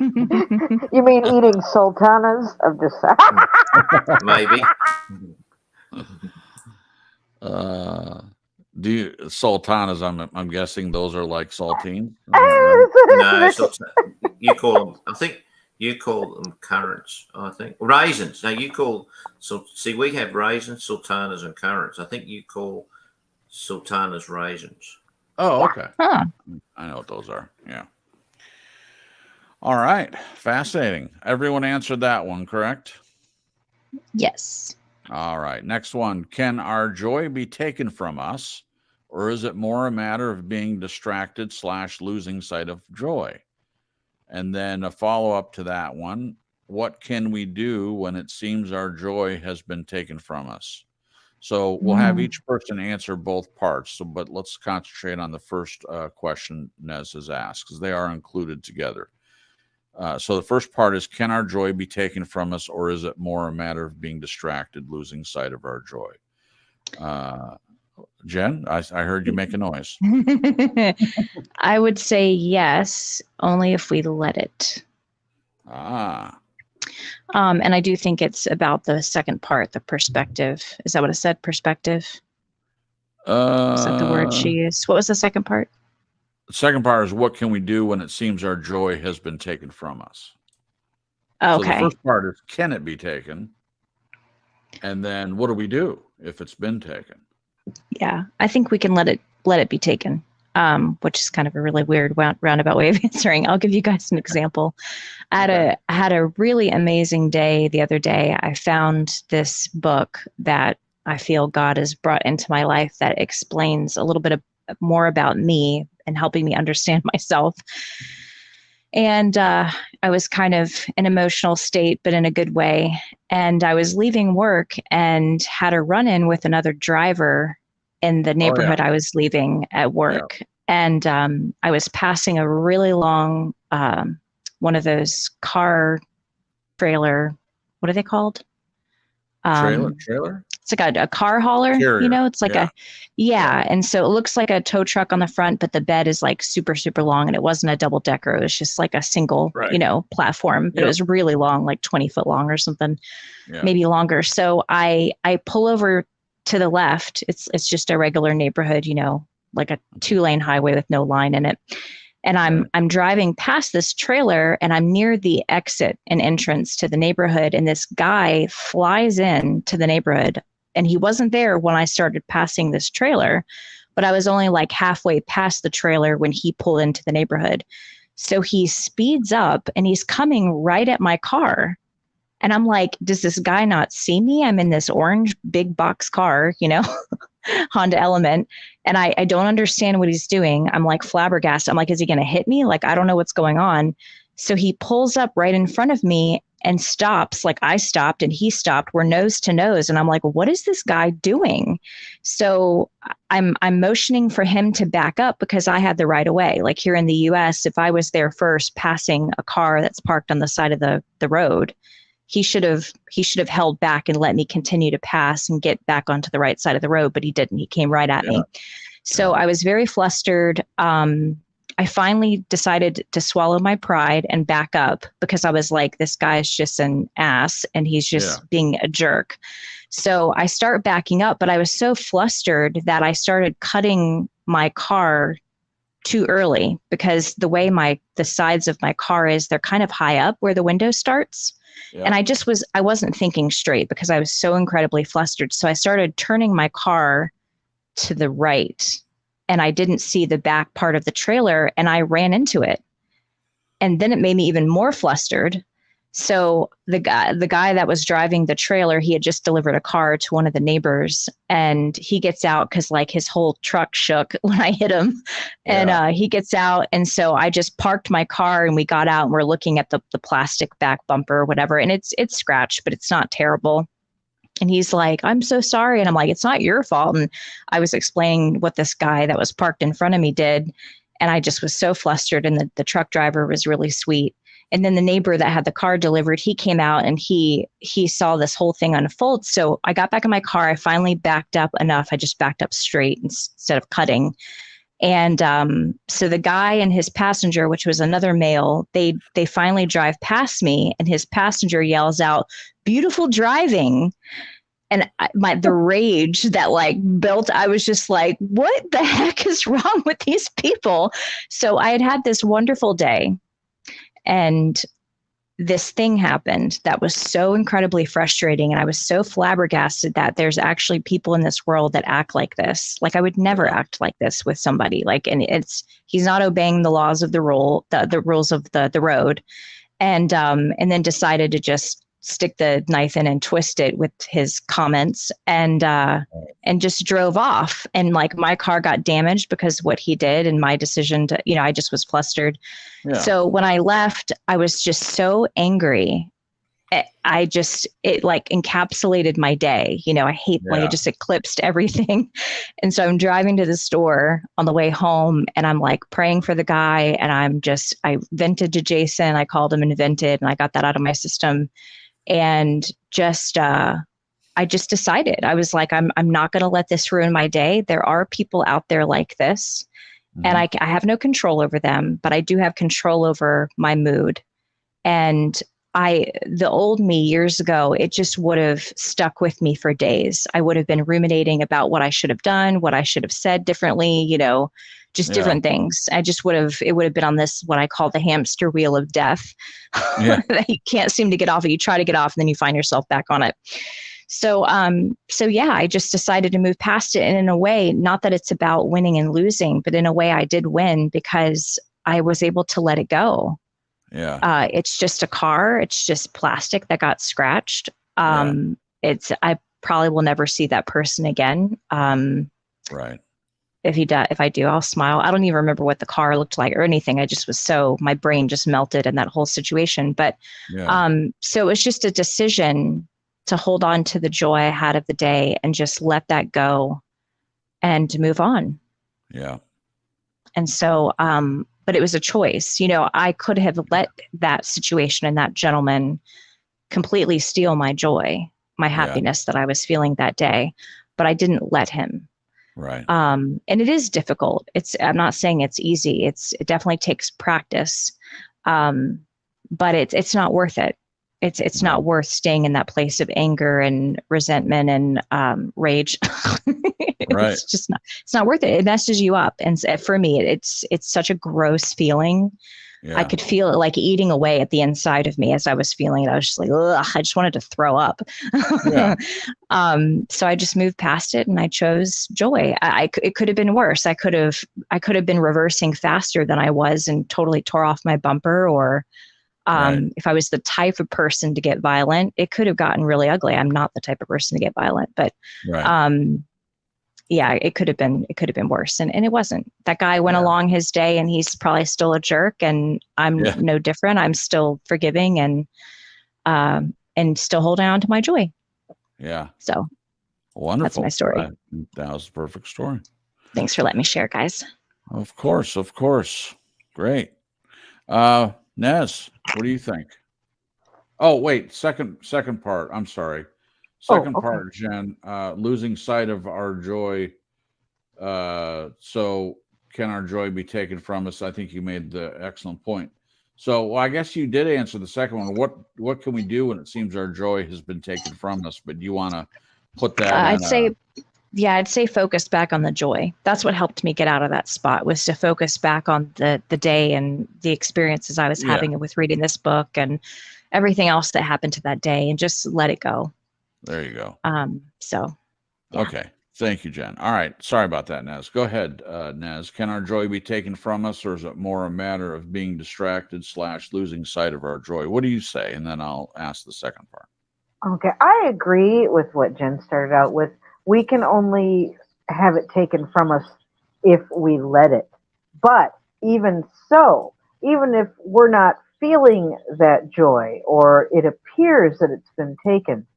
You mean eating sultanas of the Maybe. Do you sultanas? I'm guessing those are like saltines. No, you call them. I think you call them currants. I think raisins. No, you call. So see, we have raisins, sultanas, and currants. I think you call sultanas raisins. Oh, okay. Huh. I know what those are. Yeah. All right. Fascinating. Everyone answered that one, correct? Yes. All right. Next one. Can our joy be taken from us, or is it more a matter of being distracted / losing sight of joy? And then a follow-up to that one. What can we do when it seems our joy has been taken from us? So we'll have each person answer both parts. But let's concentrate on the first question Nez has asked, because they are included together. So the first part is, can our joy be taken from us, or is it more a matter of being distracted, losing sight of our joy? Jen, I heard you make a noise. I would say yes, only if we let it. And I do think it's about the second part, the perspective. Is that what it said? Perspective? Is that the word she used? What was the second part? The second part is, what can we do when it seems our joy has been taken from us? Okay. So the first part is, can it be taken? And then what do we do if it's been taken? Yeah, I think we can let it be taken, which is kind of a really weird roundabout way of answering. I'll give you guys an example. I had a really amazing day the other day. I found this book that I feel God has brought into my life that explains a little bit more about me and helping me understand myself. And I was kind of an emotional state, but in a good way. And I was leaving work and had a run-in with another driver in the neighborhood I was leaving at work. Yeah. And I was passing a really long, one of those car trailer, what are they called? Trailer? It's like a car hauler, Carrier. It's like and so it looks like a tow truck on the front, but the bed is like super, super long, and it wasn't a double decker. It was just like a single, platform, but it was really long, like 20 foot long or something, maybe longer. So I pull over to the left. It's just a regular neighborhood, like a 2-lane highway with no line in it. And I'm driving past this trailer, and I'm near the exit and entrance to the neighborhood. And this guy flies in to the neighborhood, and he wasn't there when I started passing this trailer, but I was only like halfway past the trailer when he pulled into the neighborhood. So he speeds up, and he's coming right at my car. And I'm like, does this guy not see me? I'm in this orange big box car, Honda Element. And I don't understand what he's doing. I'm like flabbergasted. I'm like, is he going to hit me? Like, I don't know what's going on. So he pulls up right in front of me and stops. Like, I stopped and he stopped. We're nose to nose. And I'm like, what is this guy doing? So I'm motioning for him to back up because I had the right of way. Like here in the US, if I was there first passing a car that's parked on the side of the road, he should have held back and let me continue to pass and get back onto the right side of the road, but he didn't. He came right at me. So I was very flustered. I finally decided to swallow my pride and back up, because I was like, this guy's just an ass and he's just being a jerk. So I start backing up, but I was so flustered that I started cutting my car too early, because the way the sides of my car is, they're kind of high up where the window starts. Yeah. And I wasn't thinking straight because I was so incredibly flustered. So I started turning my car to the right, and I didn't see the back part of the trailer, and I ran into it. And then it made me even more flustered. So the guy that was driving the trailer, he had just delivered a car to one of the neighbors, and he gets out because like his whole truck shook when I hit him. And he gets out. And so I just parked my car, and we got out, and we're looking at the plastic back bumper or whatever. And it's scratched, but it's not terrible. And he's like, I'm so sorry. And I'm like, it's not your fault. And I was explaining what this guy that was parked in front of me did. And I just was so flustered. And the truck driver was really sweet. And then the neighbor that had the car delivered, he came out, and he saw this whole thing unfold. So I got back in my car. I finally backed up enough. I just backed up straight instead of cutting. And so the guy and his passenger, which was another male, they finally drive past me, and his passenger yells out, "Beautiful driving." And the rage that like built, I was just like, what the heck is wrong with these people? So I had this wonderful day, and this thing happened that was so incredibly frustrating. And I was so flabbergasted that there's actually people in this world that act like this. Like I would never act like this with somebody. Like, and he's not obeying the laws of the rules of the road. And then decided to just stick the knife in and twist it with his comments, and just drove off. And like my car got damaged because of what he did, and my decision to, I just was flustered. Yeah. So when I left, I was just so angry. It like encapsulated my day. I hate when it just eclipsed everything. And so I'm driving to the store on the way home, and I'm like praying for the guy. And I vented to Jason. I called him and vented, and I got that out of my system. And I just decided, I was like, I'm not going to let this ruin my day. There are people out there like this, and I have no control over them, but I do have control over my mood. And the old me years ago, it just would have stuck with me for days. I would have been ruminating about what I should have done, what I should have said differently, just different things. It would have been on this, what I call the hamster wheel of death, that you can't seem to get off of. You try to get off, and then you find yourself back on it. So I just decided to move past it. And in a way, not that it's about winning and losing, but in a way I did win, because I was able to let it go. Yeah. It's just a car. It's just plastic that got scratched. I probably will never see that person again. Right. If I do, I'll smile. I don't even remember what the car looked like or anything. I just was my brain just melted in that whole situation. But so it was just a decision to hold on to the joy I had of the day and just let that go and to move on. Yeah. And so, but it was a choice. I could have let that situation and that gentleman completely steal my joy, my happiness that I was feeling that day, but I didn't let him. Right. And it is difficult. I'm not saying it's easy. It definitely takes practice. But it's not worth it. It's not worth staying in that place of anger and resentment and rage. Right. It's not worth it. It messes you up. And for me, it's such a gross feeling. Yeah. I could feel it like eating away at the inside of me as I was feeling it. I was just like, ugh, I just wanted to throw up. Yeah. So I just moved past it, and I chose joy. It could have been worse. I could have been reversing faster than I was and totally tore off my bumper. Or if I was the type of person to get violent, it could have gotten really ugly. I'm not the type of person to get violent, but yeah, it could have been worse. And it wasn't. That guy went along his day, and he's probably still a jerk, and I'm no different. I'm still forgiving and still holding on to my joy. Yeah. So wonderful. That's my story. That was a perfect story. Thanks for letting me share, guys. Of course. Great. Nez, what do you think? Oh, wait, second part. I'm sorry. Second part, Jen, losing sight of our joy. So can our joy be taken from us? I think you made the excellent point. So, well, I guess you did answer the second one. What can we do when it seems our joy has been taken from us? But you want to put that I'd say focus back on the joy. That's what helped me get out of that spot, was to focus back on the day and the experiences I was having with reading this book and everything else that happened to that day, and just let it go. There you go. Okay. Thank you, Jen. All right. Sorry about that, Nez. Go ahead, Nez. Can our joy be taken from us, or is it more a matter of being distracted / losing sight of our joy? What do you say? And then I'll ask the second part. Okay, I agree with what Jen started out with. We can only have it taken from us if we let it. But even so, even if we're not feeling that joy, or it appears that it's been taken,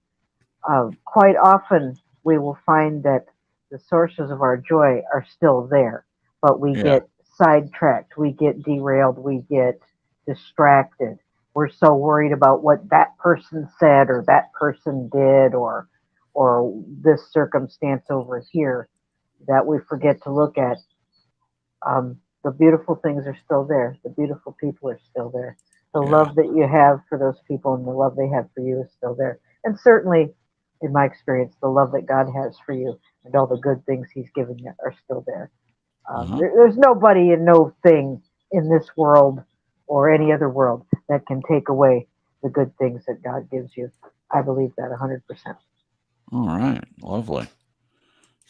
quite often we will find that the sources of our joy are still there, but we get sidetracked, we get derailed, we get distracted. We're so worried about what that person said or that person did, or this circumstance over here, that we forget to look at the beautiful things are still there. The beautiful people are still there. The love that you have for those people and the love they have for you is still there. And certainly, in my experience, the love that God has for you and all the good things he's given you are still there. There's nobody and no thing in this world or any other world that can take away the good things that God gives you. I believe that 100%. All right. Lovely.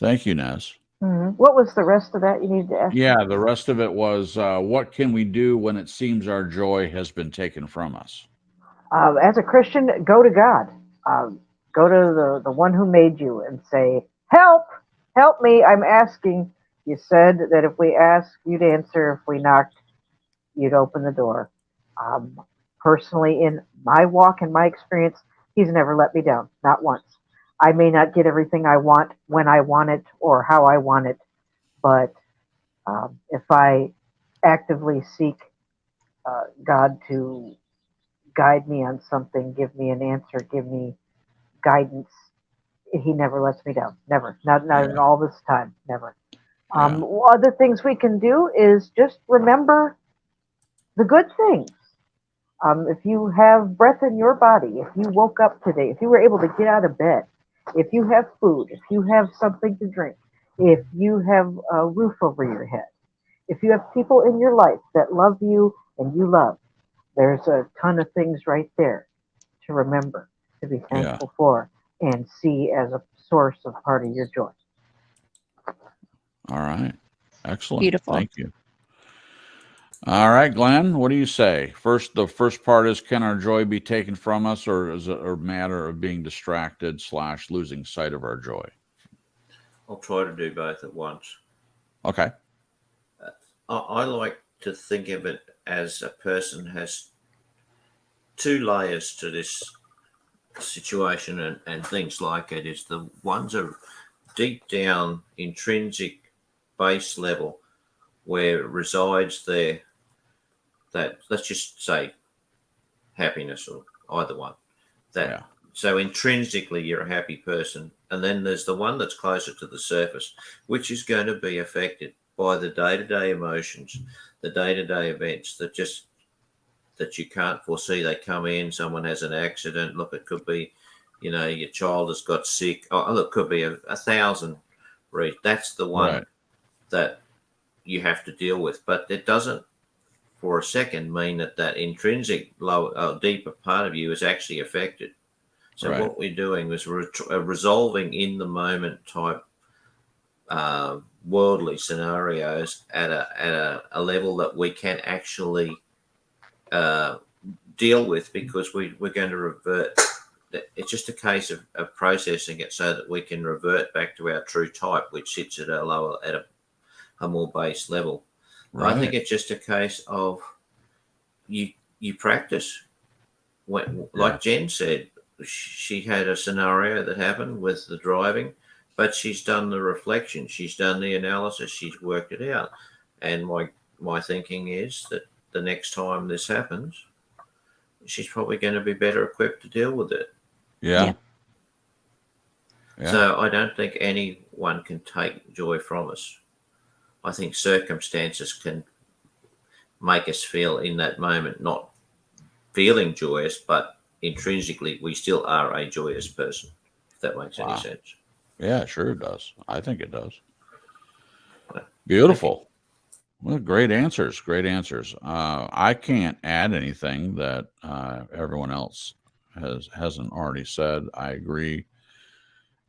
Thank you, Nez. What was the rest of that you needed to ask? Yeah, the rest of it was, what can we do when it seems our joy has been taken from us? As a Christian, go to God. Go to the one who made you and say, help me, I'm asking. You said that if we ask, you'd answer. If we knocked, you'd open the door. Personally, in my walk and my experience, he's never let me down, not once. I may not get everything I want when I want it or how I want it, but if I actively seek God to guide me on something, give me an answer, give me guidance, he never lets me down. Never. Not in all this time. Never. Other things we can do is just remember the good things. If you have breath in your body, if you woke up today, if you were able to get out of bed, if you have food, if you have something to drink, if you have a roof over your head, if you have people in your life that love you and you love, there's a ton of things right there to remember, to be thankful for, and see as a source of part of your joy. All right. Excellent. Beautiful. Thank you. All right, Glenn, what do you say? The first part is, can our joy be taken from us, or is it a matter of being distracted / losing sight of our joy? I'll try to do both at once. Okay. I like to think of it as a person has two layers to this situation and things like it. Is the ones are deep down intrinsic base level where it resides there, that, let's just say, happiness, or either one. So intrinsically you're a happy person, and then there's the one that's closer to the surface, which is going to be affected by the day-to-day emotions, the day-to-day events that you can't foresee. They come in, someone has an accident. Look, it could be, your child has got sick. Oh, look, it could be 1,000 reasons. That's the one that you have to deal with. But it doesn't, for a second, mean that intrinsic deeper part of you is actually affected. So what we're doing is resolving in the moment type worldly scenarios at a level that we can actually deal with, because we're going to revert. It's just a case of processing it so that we can revert back to our true type, which sits at a more base level. I think it's just a case of you practice. Like Jen said, she had a scenario that happened with the driving, but she's done the reflection, she's done the analysis, she's worked it out. And my thinking is that the next time this happens, she's probably going to be better equipped to deal with it. So I don't think anyone can take joy from us. I think circumstances can make us feel in that moment not feeling joyous, but intrinsically we still are a joyous person, if that makes any sense. Yeah, sure it does. I think it does. Beautiful. Well, great answers. Great answers. I can't add anything that everyone else hasn't already said. I agree.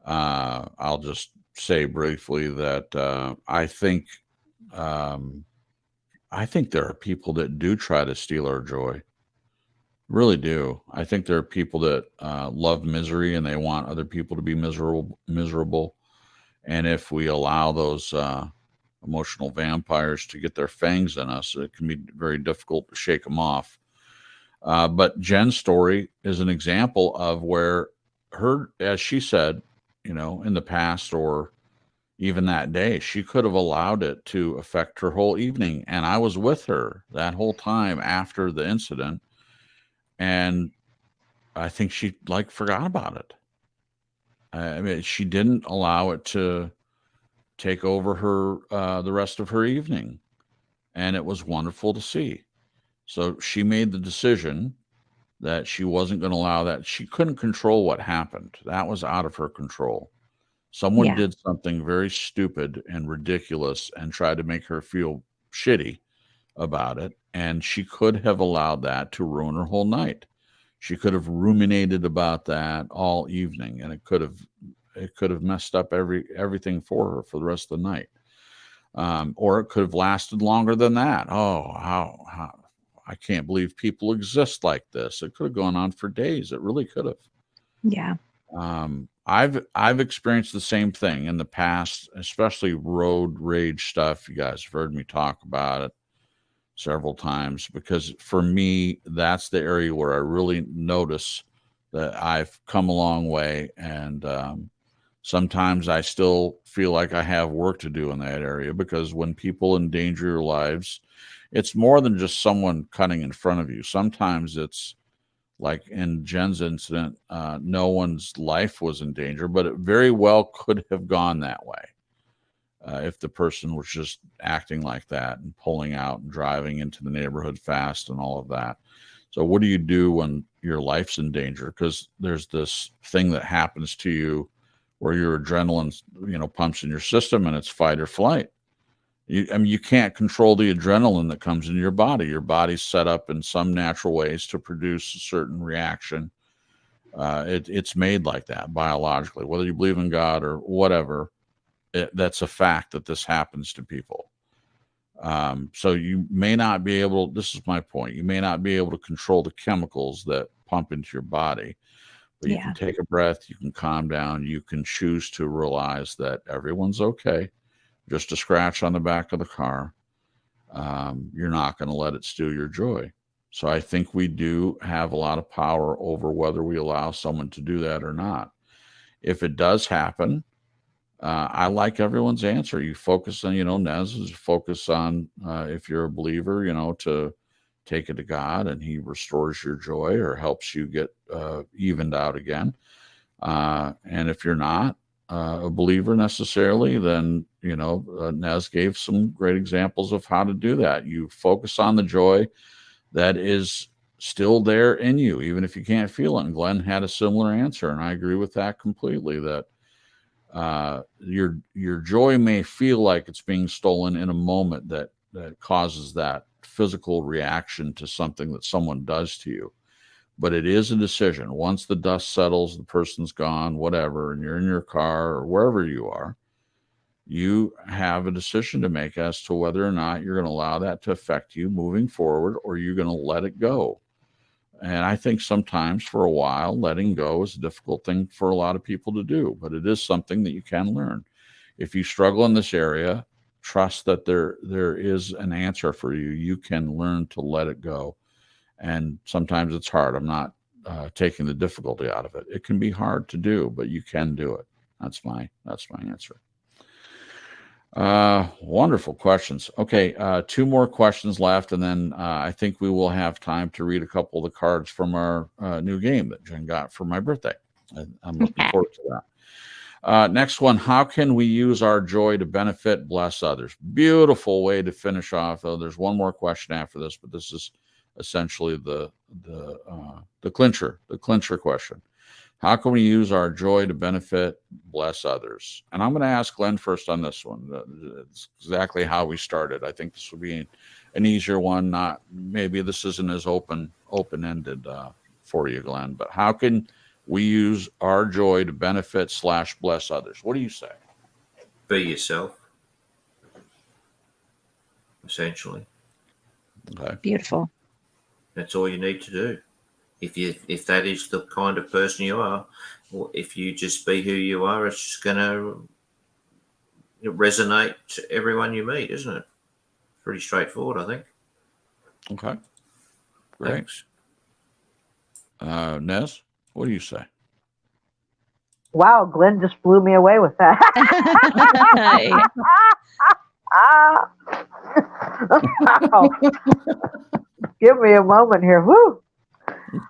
I'll just say briefly that I think there are people that do try to steal our joy. Really do. I think there are people that love misery and they want other people to be miserable. And if we allow those emotional vampires to get their fangs in us, it can be very difficult to shake them off. But Jen's story is an example of where as she said, in the past or even that day, she could have allowed it to affect her whole evening. And I was with her that whole time after the incident. And I think she forgot about it. I mean, she didn't allow it to take over her the rest of her evening, and it was wonderful to see. So she made the decision that she wasn't going to allow that. She couldn't control what happened. That was out of her control. Someone did something very stupid and ridiculous and tried to make her feel shitty about it, and she could have allowed that to ruin her whole night. She could have ruminated about that all evening, and it could have messed up everything for her for the rest of the night. Or it could have lasted longer than that. Oh, how I can't believe people exist like this. It could have gone on for days. It really could have. Yeah. I've experienced the same thing in the past, especially road rage stuff. You guys have heard me talk about it several times, because for me, that's the area where I really notice that I've come a long way. And sometimes I still feel like I have work to do in that area, because when people endanger your lives, it's more than just someone cutting in front of you. Sometimes it's like in Jen's incident, no one's life was in danger, but it very well could have gone that way. If the person was just acting like that and pulling out and driving into the neighborhood fast and all of that. So what do you do when your life's in danger? Because there's this thing that happens to you where your adrenaline, pumps in your system, and it's fight or flight. You can't control the adrenaline that comes into your body. Your body's set up in some natural ways to produce a certain reaction. It's made like that biologically, whether you believe in God or whatever. That's a fact that this happens to people. So you may not be able, this is my point, you may not be able to control the chemicals that pump into your body, but you can take a breath, you can calm down, you can choose to realize that everyone's okay. Just a scratch on the back of the car. You're not going to let it steal your joy. So I think we do have a lot of power over whether we allow someone to do that or not. If it does happen, I like everyone's answer. You focus on, Nez's focus on, if you're a believer, to take it to God and he restores your joy or helps you get evened out again. And if you're not a believer necessarily, then, Nez gave some great examples of how to do that. You focus on the joy that is still there in you, even if you can't feel it. And Glenn had a similar answer, and I agree with that completely, that your joy may feel like it's being stolen in a moment that causes that physical reaction to something that someone does to you, but it is a decision. Once the dust settles, the person's gone, whatever, and you're in your car or wherever you are, you have a decision to make as to whether or not you're going to allow that to affect you moving forward, or you're going to let it go. And I think sometimes for a while, letting go is a difficult thing for a lot of people to do, but it is something that you can learn. If you struggle in this area, trust that there is an answer for you. You can learn to let it go. And sometimes it's hard. I'm not taking the difficulty out of it. It can be hard to do, but you can do it. That's my answer. Wonderful questions. Okay, 2 more questions left, and then I think we will have time to read a couple of the cards from our new game that Jen got for my birthday. I'm looking forward to Next one, how can we use our joy to benefit, bless others? Beautiful way to finish off. Though there's one more question after this, but this is essentially the clincher question. How can we use our joy to benefit, bless others? And I'm going to ask Glenn first on this one. It's exactly how we started. I think this will be an easier one. Not maybe this isn't as open-ended for you, Glenn. But how can we use our joy to benefit / bless others? What do you say? Be yourself, essentially. Okay. Beautiful. That's all you need to do. If that is the kind of person you are, or if you just be who you are, it's just going to resonate to everyone you meet, isn't it? Pretty straightforward, I think. Okay. Great. Thanks. Nez, what do you say? Wow, Glenn just blew me away with that. Wow. Give me a moment here. Woo.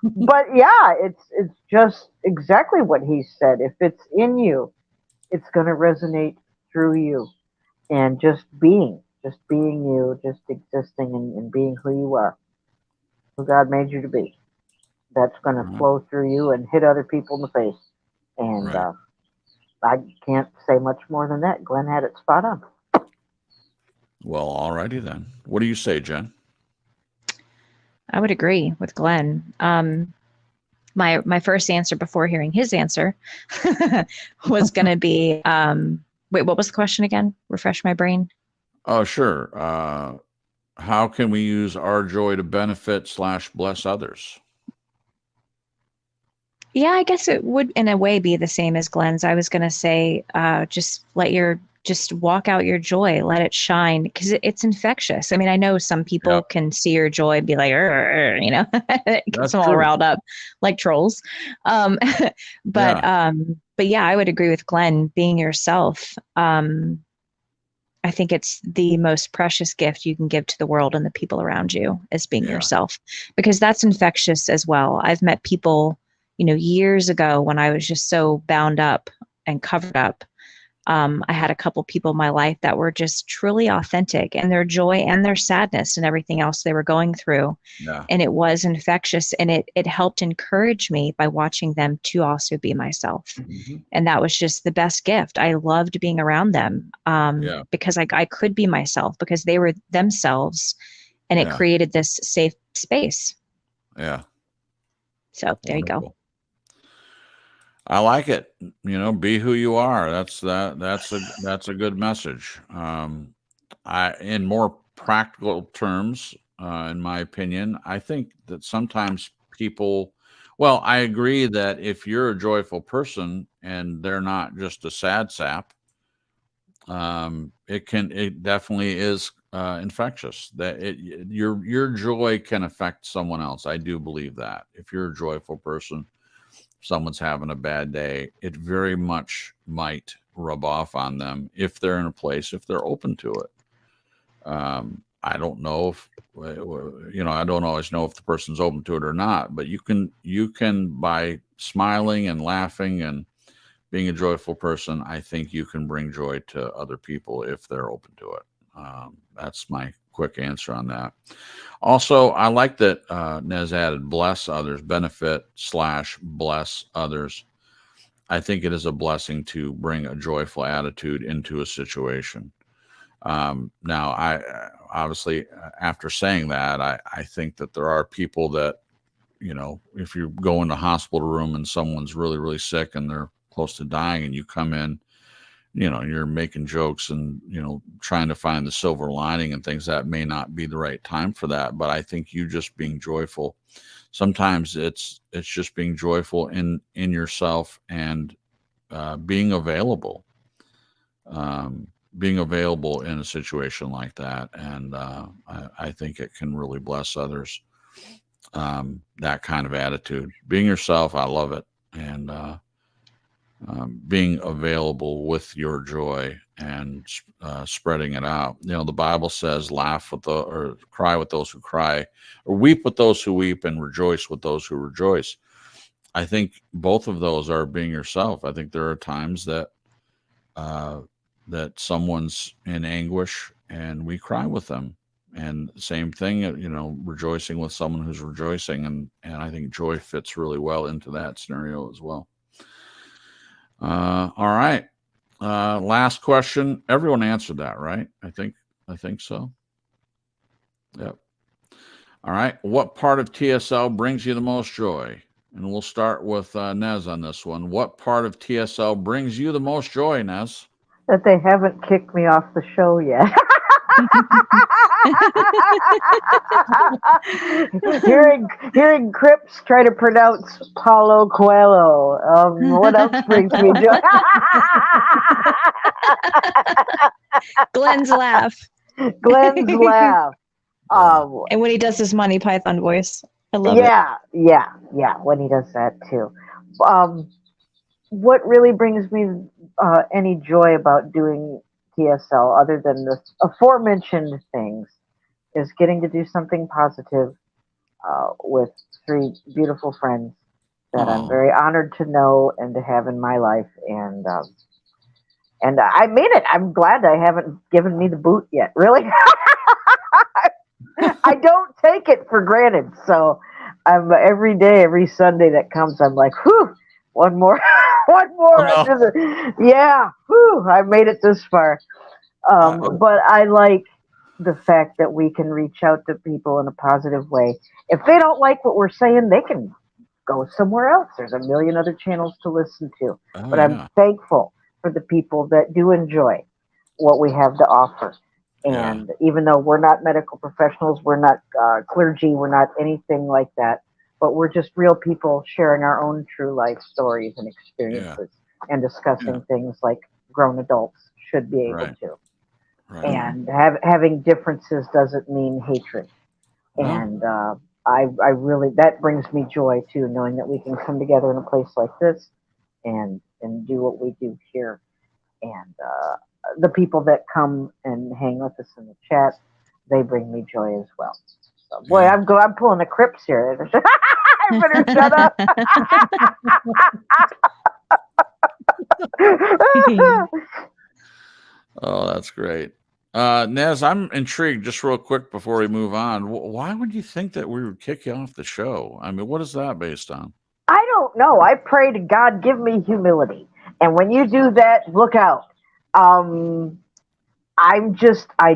But yeah, it's just exactly what he said. If it's in you, it's going to resonate through you. And just being you, just existing and being who you are, who God made you to be. That's going to flow through you and hit other people in the face. And Right. I can't say much more than that. Glenn had it spot on. Well, all righty then. What do you say, Jen? I would agree with Glenn. My first answer before hearing his answer was going to be, wait, what was the question again? Refresh my brain. Oh, sure. How can we use our joy to benefit / bless others? Yeah, I guess it would in a way be the same as Glenn's. I was going to say, just walk out your joy, let it shine, because it's infectious. I mean, I know some people can see your joy and be like, it gets them all riled up like trolls. But yeah, I would agree with Glenn. Being yourself, I think it's the most precious gift you can give to the world and the people around you is being yourself, because that's infectious as well. I've met people, years ago when I was just so bound up and covered up. I had a couple people in my life that were just truly authentic in their joy and their sadness and everything else they were going through. Yeah. And it was infectious, and it helped encourage me by watching them to also be myself. Mm-hmm. And that was just the best gift. I loved being around them because I could be myself because they were themselves, and it created this safe space. Yeah. So there you go. I like it. Be who you are. That's a good message. In more practical terms, in my opinion, I think that sometimes people, well, I agree that if you're a joyful person and they're not just a sad sap, it definitely is infectious. That your joy can affect someone else. I do believe that. If you're a joyful person, someone's having a bad day, it very much might rub off on them if they're in a place, if they're open to it. I don't know if, I don't always know if the person's open to it or not, but you can by smiling and laughing and being a joyful person, I think you can bring joy to other people if they're open to it. That's my quick answer on that. Also, I like that Nez added bless others, benefit / bless others. I think it is a blessing to bring a joyful attitude into a situation. Now, I obviously, after saying that, I think that there are people that, if you go in a hospital room and someone's really, really sick and they're close to dying and you come in, you're making jokes and, trying to find the silver lining and things, that may not be the right time for that. But I think you just being joyful, sometimes it's just being joyful in yourself and being available in a situation like that. And I think it can really bless others. That kind of attitude, being yourself, I love it. And being available with your joy and spreading it out. The Bible says, laugh with or cry with those who cry, or weep with those who weep, and rejoice with those who rejoice. I think both of those are being yourself. I think there are times that that someone's in anguish and we cry with them. And same thing, rejoicing with someone who's rejoicing. And I think joy fits really well into that scenario as well. All right. Last question. Everyone answered that, right? I think so. Yep. All right. What part of TSL brings you the most joy? And we'll start with Nez on this one. What part of TSL brings you the most joy, Nez? That they haven't kicked me off the show yet. hearing Cripps try to pronounce Paulo Coelho. What else brings me joy? Glenn's laugh. Glenn's laugh. And when he does his Monty Python voice. I love it. Yeah, when he does that too. What really brings me any joy about doing TSL, other than the aforementioned things, is getting to do something positive with 3 beautiful friends that I'm very honored to know and to have in my life. And I mean it. I'm glad I haven't given me the boot yet. Really. I don't take it for granted. So I'm every day, every Sunday that comes, I'm like, whew, one more. Yeah, whew, I made it this far. But I like the fact that we can reach out to people in a positive way. If they don't like what we're saying, they can go somewhere else. There's a million other channels to listen to. But I'm thankful for the people that do enjoy what we have to offer. And even though we're not medical professionals, we're not clergy, we're not anything like that, but we're just real people sharing our own true life stories and experiences and discussing things like grown adults should be able to. Right. And having differences doesn't mean hatred. No. And I really, that brings me joy too, knowing that we can come together in a place like this and do what we do here. And the people that come and hang with us in the chat, they bring me joy as well. So, boy, I'm pulling a Cripps here. I better shut up. Oh, that's great. Nez, I'm intrigued, just real quick before we move on. Why would you think that we would kick you off the show? I mean, what is that based on? I don't know. I pray to God, give me humility. And when you do that, look out. I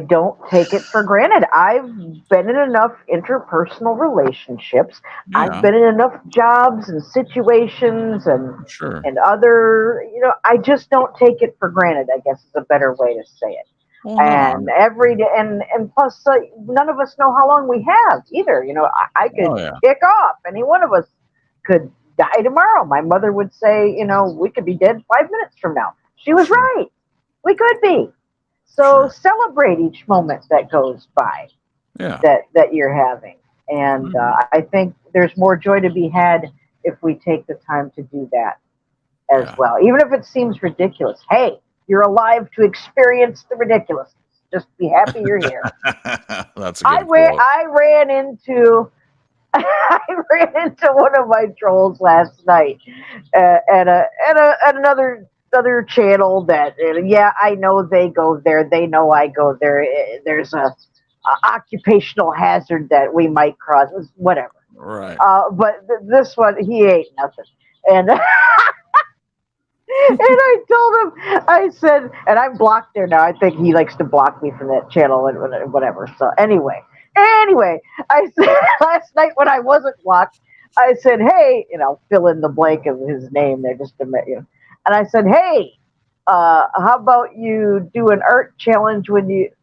don't take it for granted. I've been in enough interpersonal relationships. Yeah. I've been in enough jobs and situations and other, I just don't take it for granted, I guess is a better way to say it. And every day, and plus, none of us know how long we have either. I could kick off. Any one of us could die tomorrow. My mother would say, we could be dead 5 minutes from now. She was right. We could be. So celebrate each moment that goes by that you're having. And I think there's more joy to be had if we take the time to do that as well. Even if it seems ridiculous. Hey, you're alive to experience the ridiculousness. Just be happy you're here. That's a good quote. I ran into one of my trolls last night at another channel that, I know they go there. They know I go there. There's a occupational hazard that we might cross. Whatever. Right. But this one, he ain't nothing. And and I told him, I said, and I'm blocked there now. I think he likes to block me from that channel and whatever. So anyway, I said last night when I wasn't blocked, I said, hey, fill in the blank of his name there just a minute, And I said, hey, how about you do an art challenge what did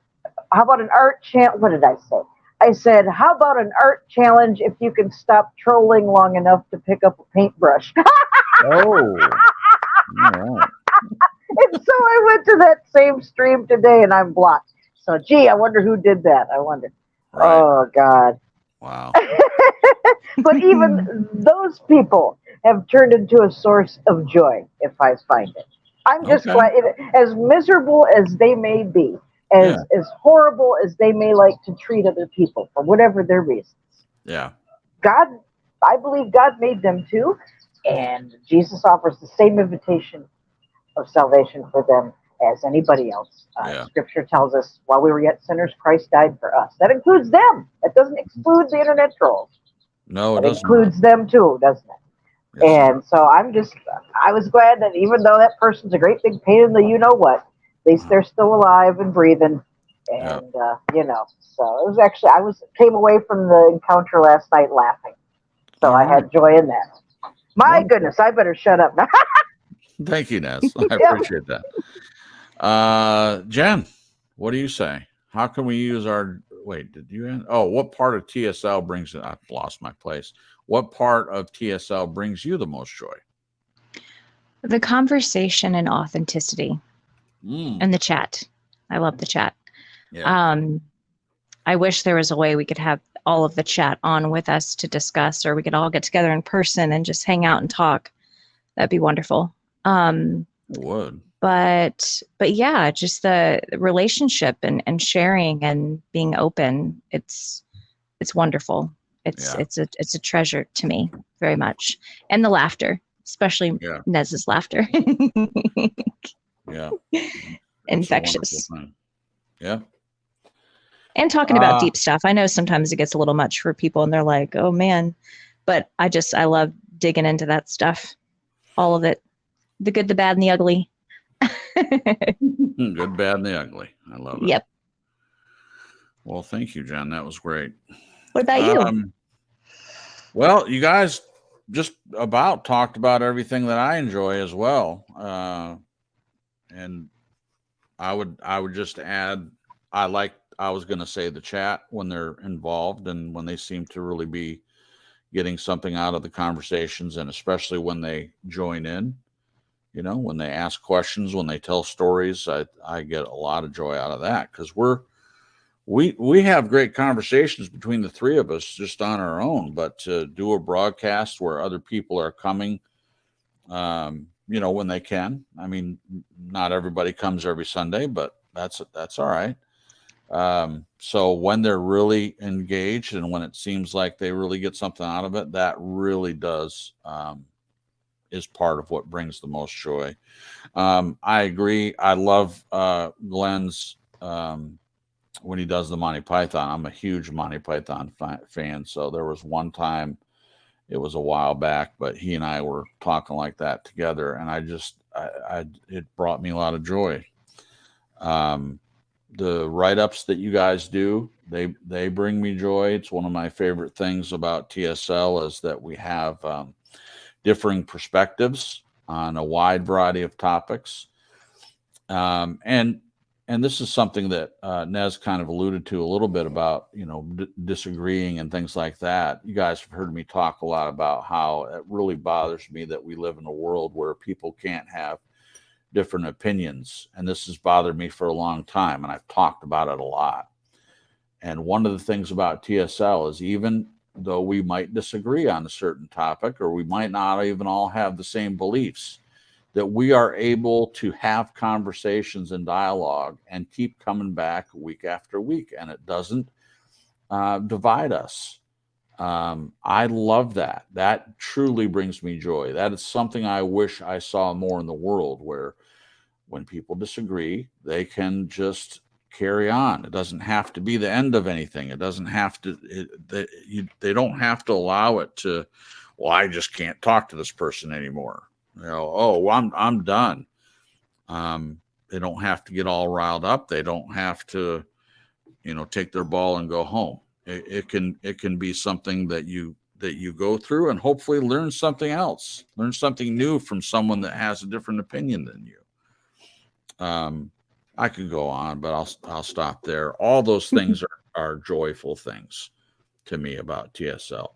I say? I said, how about an art challenge if you can stop trolling long enough to pick up a paintbrush? Oh. Right. And so I went to that same stream today and I'm blocked. So, gee, I wonder who did that. I wonder. Right. Oh, God. Wow. But even those people have turned into a source of joy if I find it. I'm just glad, as miserable as they may be, as horrible as they may like to treat other people for whatever their reasons. Yeah. I believe God made them too. And Jesus offers the same invitation of salvation for them as anybody else. Yeah. Scripture tells us, while we were yet sinners, Christ died for us. That includes them. That doesn't exclude the internet trolls. No, it That doesn't. includes them too, doesn't it? Yes, And so I was glad that even though that person's a great big pain in the you-know-what, at least they're still alive and breathing. And, you know, so it was actually, came away from the encounter last night laughing. So I had joy in that. My goodness, I better shut up now. Thank you, Nez. I appreciate that. Jen, what do you say? How can we use our, wait, did you end? Oh, what part of TSL brings it? I've lost my place. What part of TSL brings you the most joy? The conversation and authenticity and the chat. I love the chat. Yeah. I wish there was a way we could have all of the chat on with us to discuss, or we could all get together in person and just hang out and talk. That'd be wonderful. It would. But yeah, just the relationship and sharing and being open. It's wonderful. It's a treasure to me very much. And the laughter, especially Nez's laughter. Yeah. Infectious. Yeah. And talking about deep stuff. I know sometimes it gets a little much for people and they're like, oh man, but I love digging into that stuff. All of it. The good, the bad, and the ugly. Good, bad, and the ugly. I love it. Yep. Well, thank you, Jen. That was great. What about you? Well, you guys just about talked about everything that I enjoy as well. And I would just add, I was going to say the chat when they're involved and when they seem to really be getting something out of the conversations, and especially when they join in, you know, when they ask questions, when they tell stories, I get a lot of joy out of that, because we have great conversations between the three of us just on our own, but to do a broadcast where other people are coming, you know, when they can. I mean, not everybody comes every Sunday, but that's all right. So when they're really engaged and when it seems like they really get something out of it, that really does, is part of what brings the most joy. I agree. I love, Glenn's, when he does the Monty Python. I'm a huge Monty Python fan. So there was one time, it was a while back, but he and I were talking like that together, and it brought me a lot of joy. The write-ups that you guys do, they bring me joy. It's one of my favorite things about TSL is that we have differing perspectives on a wide variety of topics. And this is something that Nez kind of alluded to a little bit about, you know, disagreeing and things like that. You guys have heard me talk a lot about how it really bothers me that we live in a world where people can't have different opinions. And this has bothered me for a long time, and I've talked about it a lot. And one of the things about TSL is, even though we might disagree on a certain topic, or we might not even all have the same beliefs, that we are able to have conversations and dialogue and keep coming back week after week, and it doesn't divide us. I love that. That truly brings me joy. That is something I wish I saw more in the world, where when people disagree, they can just carry on. It doesn't have to be the end of anything. It doesn't have to, they don't have to allow it to, well, I just can't talk to this person anymore. You know, oh, well, I'm done. They don't have to get all riled up. They don't have to, you know, take their ball and go home. It can be something that you go through and hopefully learn something else, learn something new from someone that has a different opinion than you. I could go on, but I'll stop there. All those things are joyful things to me about TSL.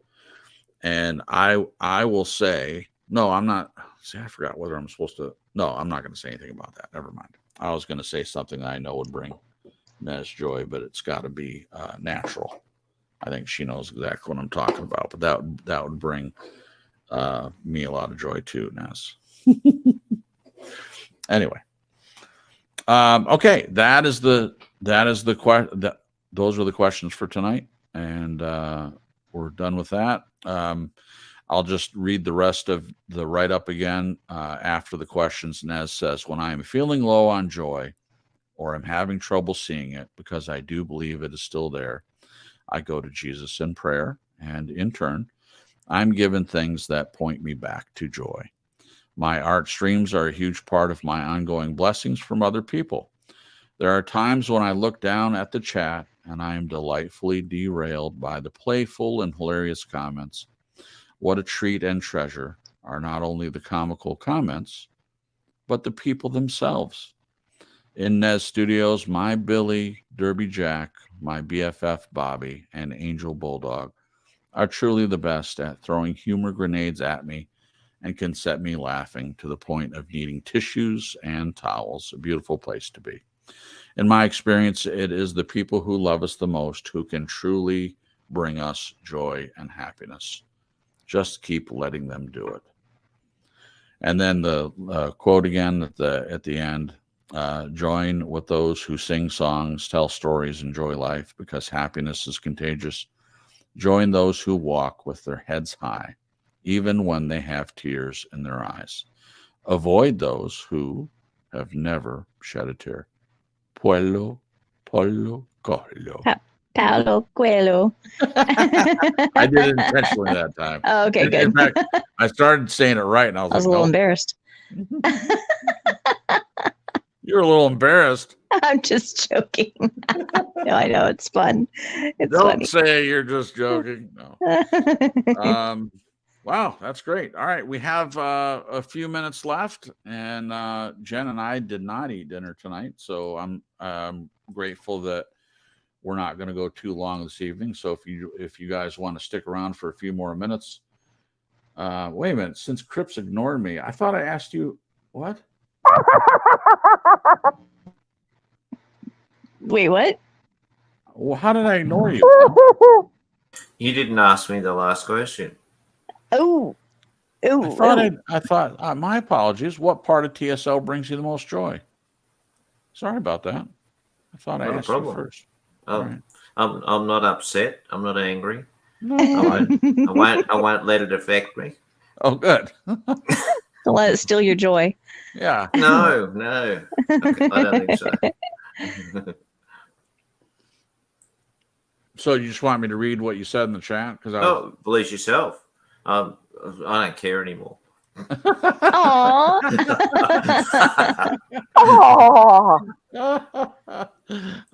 And I will say, no, I'm not. See, I forgot whether I'm supposed to. No, I'm not going to say anything about that. Never mind. I was going to say something that I know would bring Nez joy, but it's got to be natural. I think she knows exactly what I'm talking about, but that would bring me a lot of joy too, Nez. Anyway, okay, those are the questions for tonight, and we're done with that. I'll just read the rest of the write-up again after the questions. Nez says, when I am feeling low on joy or I'm having trouble seeing it because I do believe it is still there, I go to Jesus in prayer, and in turn, I'm given things that point me back to joy. My art streams are a huge part of my ongoing blessings from other people. There are times when I look down at the chat and I am delightfully derailed by the playful and hilarious comments. What a treat and treasure are not only the comical comments, but the people themselves. In Nez Studios, my Billy, Derby Jack, my BFF Bobbie, and Angel Bulldog are truly the best at throwing humor grenades at me and can set me laughing to the point of needing tissues and towels. A beautiful place to be. In my experience, it is the people who love us the most who can truly bring us joy and happiness. Just keep letting them do it. And then the quote again at the end, join with those who sing songs, tell stories, enjoy life, because happiness is contagious. Join those who walk with their heads high, even when they have tears in their eyes. Avoid those who have never shed a tear. Paulo Coelho. Paulo Coelho. I did it intentionally that time. Oh, okay, good. In fact, I started saying it right, and I was a little embarrassed. You're a little embarrassed. I'm just joking. No, I know it's fun. It's Don't funny. say you're just joking. No. Wow, that's great. All right, we have a few minutes left, and Jen and I did not eat dinner tonight, so I'm grateful that we're not going to go too long this evening. So if you guys want to stick around for a few more minutes, wait a minute. Since Cripps ignored me, I thought I asked you what? Wait, what? Well, how did I ignore you? You didn't ask me the last question. Oh, I thought. My apologies. What part of TSL brings you the most joy? Sorry about that. I thought I asked you first. Right. I'm not upset. I'm not angry. No. I won't let it affect me. Oh, good. Don't let it steal your joy. Yeah. No. I don't think so. So you just want me to read what you said in the chat? Police yourself. I don't care anymore. Aww.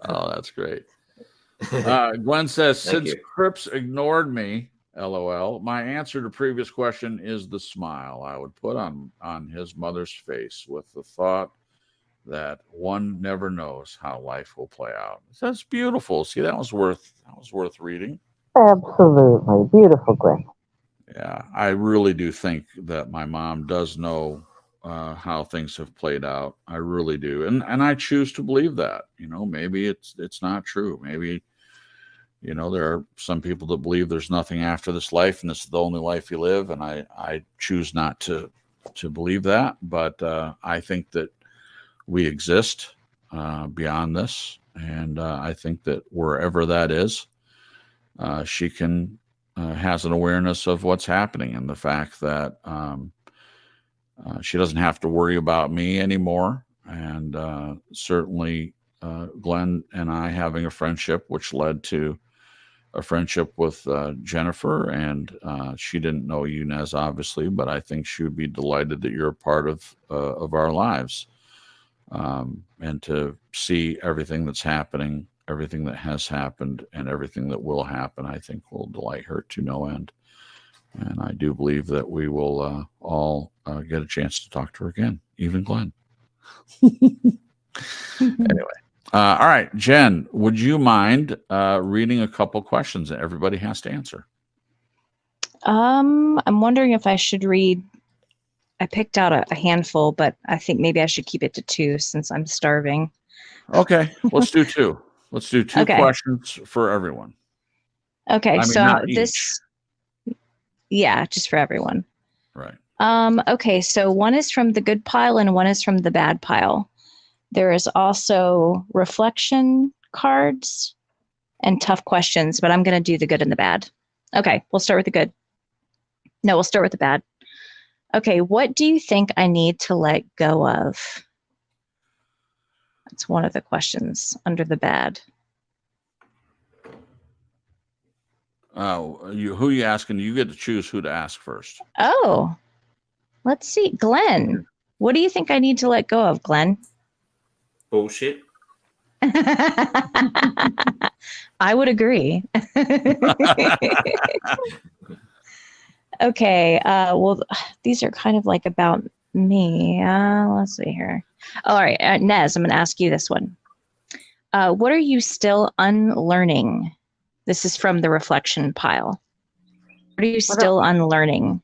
Oh, that's great. Gwen says, since Cripps ignored me, LOL, my answer to previous question is the smile I would put on his mother's face with the thought that one never knows how life will play out. That's beautiful. See, that was worth reading. Absolutely. Beautiful, Gwen. Yeah, I really do think that my mom does know how things have played out. I really do. And I choose to believe that. Maybe it's not true. Maybe, there are some people that believe there's nothing after this life and this is the only life you live. And I choose not to believe that. But I think that we exist beyond this. And I think that wherever that is, she has an awareness of what's happening and the fact that she doesn't have to worry about me anymore. And certainly Glenn and I having a friendship, which led to a friendship with Jennifer. And she didn't know you, Nez, obviously, but I think she would be delighted that you're a part of our lives. And to see everything that's happening, everything that has happened, and everything that will happen, I think will delight her to no end. And I do believe that we will all get a chance to talk to her again, even Glenn. Anyway, all right, Jen, would you mind reading a couple questions that everybody has to answer? I'm wondering if I should read. I picked out a handful, but I think maybe I should keep it to 2 since I'm starving. Okay, let's do 2. Let's do 2 questions for everyone. Okay, so this, yeah, just for everyone. Right. Okay, so one is from the good pile and one is from the bad pile. There is also reflection cards and tough questions, but I'm going to do the good and the bad. Okay, we'll start with the good. No, we'll start with the bad. Okay, what do you think I need to let go of? That's one of the questions under the bad. Who are you asking? You get to choose who to ask first. Oh, let's see. Glenn, what do you think I need to let go of, Glenn? Bullshit. I would agree. Okay. Well, these are kind of like about me. Let's see here. All right. Nez, I'm going to ask you this one. What are you still unlearning? This is from the reflection pile. What are you still unlearning?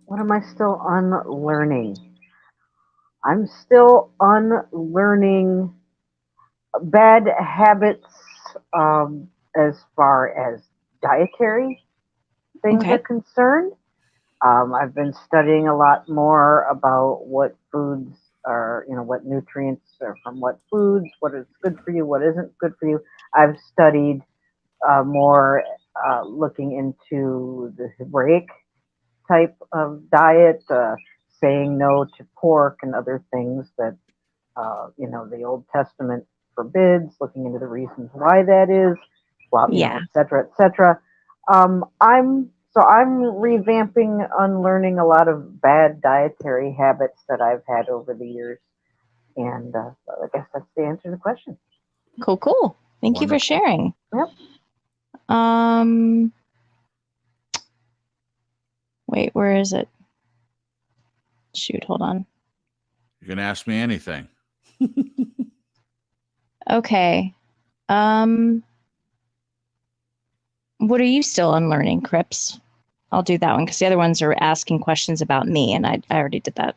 What am I still unlearning? I'm still unlearning bad habits as far as dietary things are concerned. I've been studying a lot more about what foods are, what nutrients are from what foods, what is good for you, what isn't good for you. I've studied more looking into the Hebraic type of diet, saying no to pork and other things that, the Old Testament forbids, looking into the reasons why that is, et cetera, et cetera. I'm revamping, unlearning a lot of bad dietary habits that I've had over the years. And I guess that's the answer to the question. Cool. Thank you for sharing. Yep. Wait, where is it? Shoot, hold on. You can ask me anything. Okay. What are you still unlearning, Cripps? I'll do that one because the other ones are asking questions about me, and I already did that.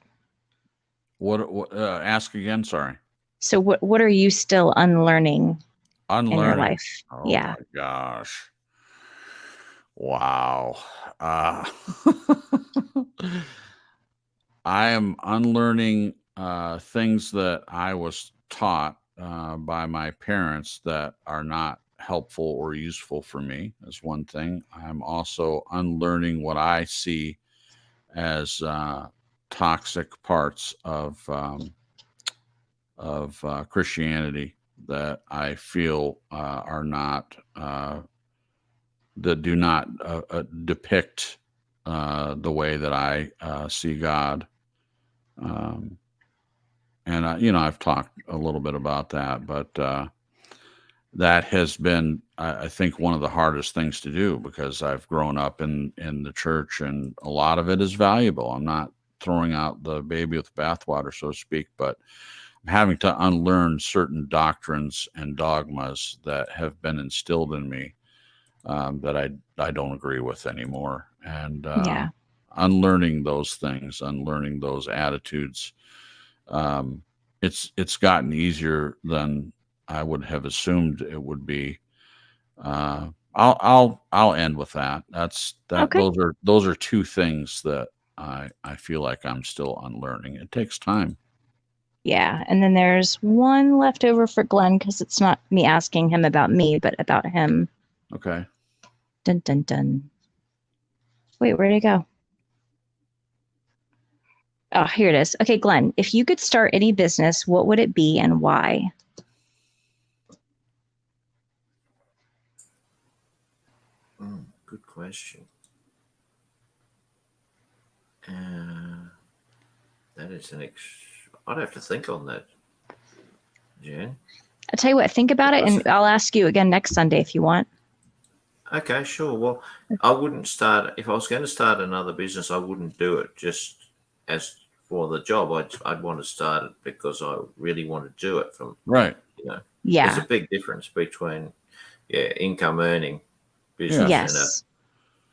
What ask again? Sorry. So what are you still unlearning in your life? Oh my gosh. Wow. I am unlearning things that I was taught by my parents that are not helpful or useful for me is one thing. I'm also unlearning what I see as toxic parts of Christianity that I feel are not that do not depict the way that I see God. And I've talked a little bit about that, but that has been, I think, one of the hardest things to do because I've grown up in the church, and a lot of it is valuable. I'm not throwing out the baby with the bathwater, so to speak, but I'm having to unlearn certain doctrines and dogmas that have been instilled in me that I don't agree with anymore, and unlearning those things, unlearning those attitudes. It's gotten easier than I would have assumed it would be. I'll end with that. Okay. Those are two things that I feel like I'm still unlearning. It takes time. Yeah, and then there's one left over for Glenn because it's not me asking him about me, but about him. Okay. Dun dun dun. Wait, where'd it go? Oh, here it is. Okay, Glenn, if you could start any business, what would it be and why? Good question. That is I'd have to think on that, Jen. I'll tell you what, think about it, and I'll ask you again next Sunday if you want. Okay, sure. Well, I wouldn't start, if I was going to start another business, I wouldn't do it just as for the job. I'd want to start it because I really want to do it right. There's a big difference between income earning business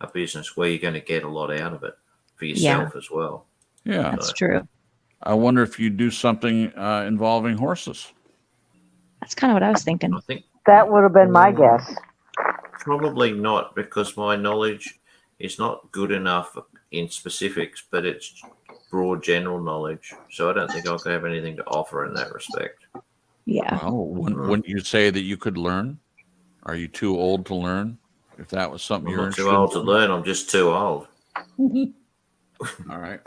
and a business where you're going to get a lot out of it for yourself as well. Yeah, that's true. I wonder if you do something involving horses. That's kind of what I was thinking. I think that would have been my guess. Probably not, because my knowledge is not good enough in specifics, but it's broad general knowledge. So I don't think I could have anything to offer in that respect. Yeah. Well, wouldn't you say that you could learn? Are you too old to learn? If that was something I'm not too old to learn, I'm just too old. All right.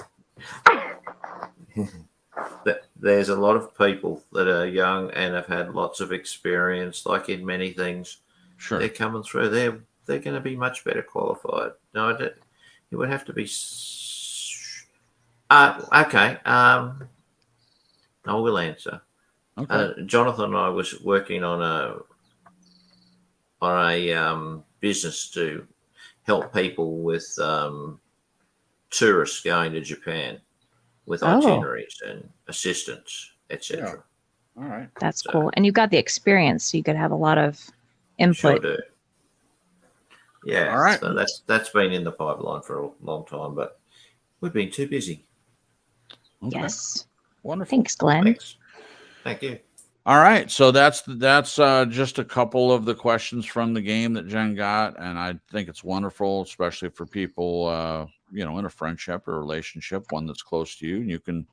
There's a lot of people that are young and have had lots of experience, like in many things. Sure. They're coming through. They're going to be much better qualified. No, it would have to be. Okay. I will answer. Okay. Jonathan and I was working on a business to help people with tourists going to Japan with itineraries and assistance, etc. All right. That's cool. And you've got the experience, so you could have a lot of input. Sure do. Yeah. All right. So that's been in the pipeline for a long time, but we've been too busy. Okay. Yes. Wonderful. Thanks, Glenn. Thanks. Thank you. All right, so that's just a couple of the questions from the game that Jen got, and I think it's wonderful, especially for people, in a friendship or relationship, one that's close to you, and you can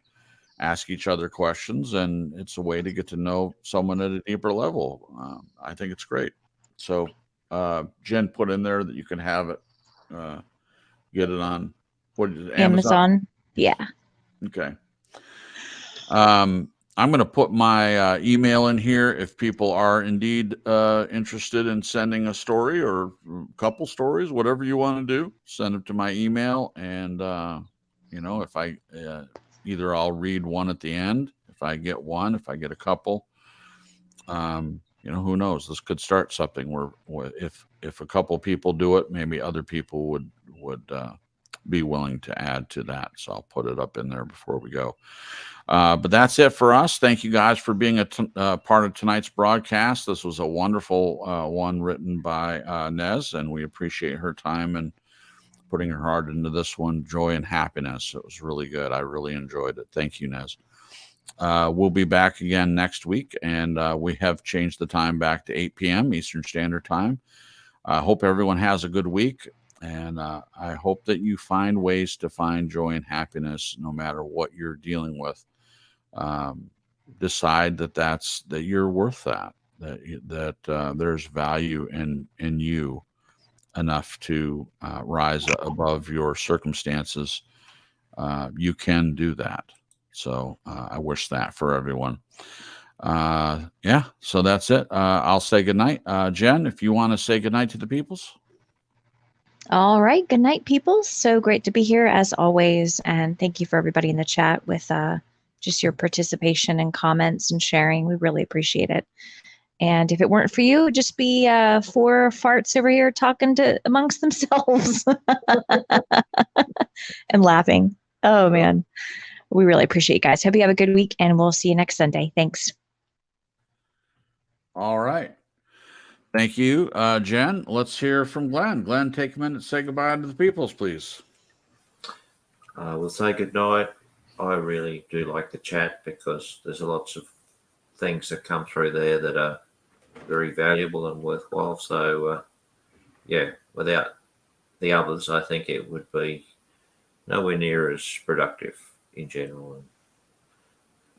ask each other questions, and it's a way to get to know someone at a deeper level. I think it's great. So Jen put in there that you can have it, get it on what is it, Amazon. Yeah. Okay. I'm going to put my email in here if people are indeed interested in sending a story or a couple stories, whatever you want to do, send them to my email. And, if I either I'll read one at the end, if I get one, if I get a couple, who knows? This could start something where if a couple people do it, maybe other people would be willing to add to that. So I'll put it up in there before we go. But that's it for us. Thank you guys for being a part of tonight's broadcast. This was a wonderful one written by Nez, and we appreciate her time and putting her heart into this one. Joy and happiness. It was really good. I really enjoyed it. Thank you, Nez. We'll be back again next week, and we have changed the time back to 8 p.m. Eastern Standard Time. I hope everyone has a good week. And I hope that you find ways to find joy and happiness no matter what you're dealing with. Decide that you're worth that there's value in you enough to rise above your circumstances. You can do that. So I wish that for everyone. So that's it. I'll say goodnight. Jen, if you want to say goodnight to the peoples. All right. Good night, people. So great to be here as always. And thank you for everybody in the chat with just your participation and comments and sharing. We really appreciate it. And if it weren't for you, it'd just be 4 farts over here talking amongst themselves and laughing. Oh, man. We really appreciate you guys. Hope you have a good week, and we'll see you next Sunday. Thanks. All right. Thank you, Jen. Let's hear from Glenn. Glenn, take a minute to say goodbye to the peoples, please. We'll say goodnight. I really do like the chat because there's lots of things that come through there that are very valuable and worthwhile. So, without the others, I think it would be nowhere near as productive in general.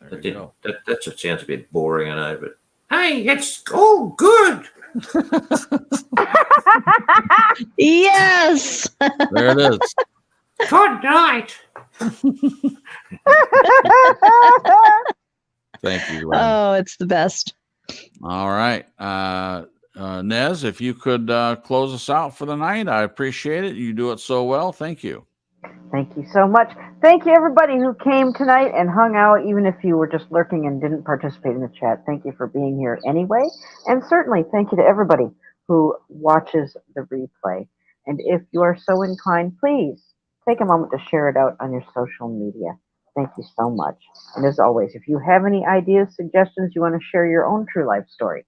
That just sounds a bit boring, I know, but hey, it's all good. Yes. There it is. Good night. Thank you, Glenn. Oh, it's the best. All right. Nez, if you could close us out for the night, I appreciate it. You do it so well. Thank you. Thank you so much. Thank you, everybody who came tonight and hung out, even if you were just lurking and didn't participate in the chat. Thank you for being here anyway. And certainly thank you to everybody who watches the replay. And if you are so inclined, please take a moment to share it out on your social media. Thank you so much. And as always, if you have any ideas, suggestions, you want to share your own true life story,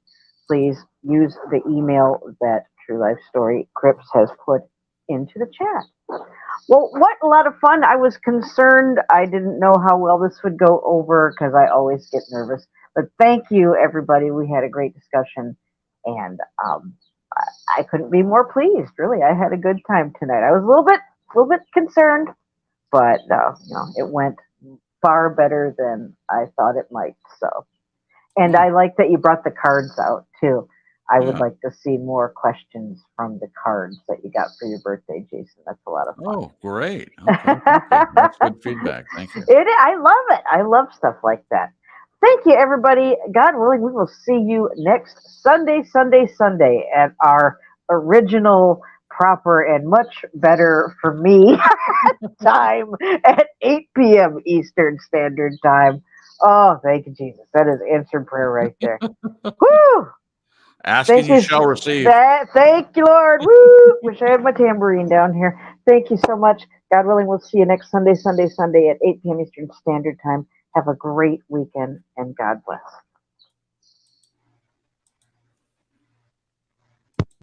please use the email that True Life Story Cripps has put into the chat. Well, what a lot of fun. I was concerned. I didn't know how well this would go over because I always get nervous. But thank you, everybody. We had a great discussion, and I couldn't be more pleased. Really, I had a good time tonight. I was a little bit concerned, but it went far better than I thought it might. So, and I like that you brought the cards out too. I would Yeah. like to see more questions from the cards that you got for your birthday, Jason. That's a lot of fun. Oh, great. Okay. Thank you. That's good feedback. Thank you. I love it. I love stuff like that. Thank you, everybody. God willing, we will see you next Sunday at our original, proper, and much better for me time at 8 p.m. Eastern Standard Time. Oh, thank you, Jesus. That is answered prayer right there. Woo! Ask and you shall receive. Thank you, Lord. Woo! Wish I had my tambourine down here. Thank you so much. God willing, we'll see you next Sunday at 8 p.m. Eastern Standard Time. Have a great weekend, and God bless.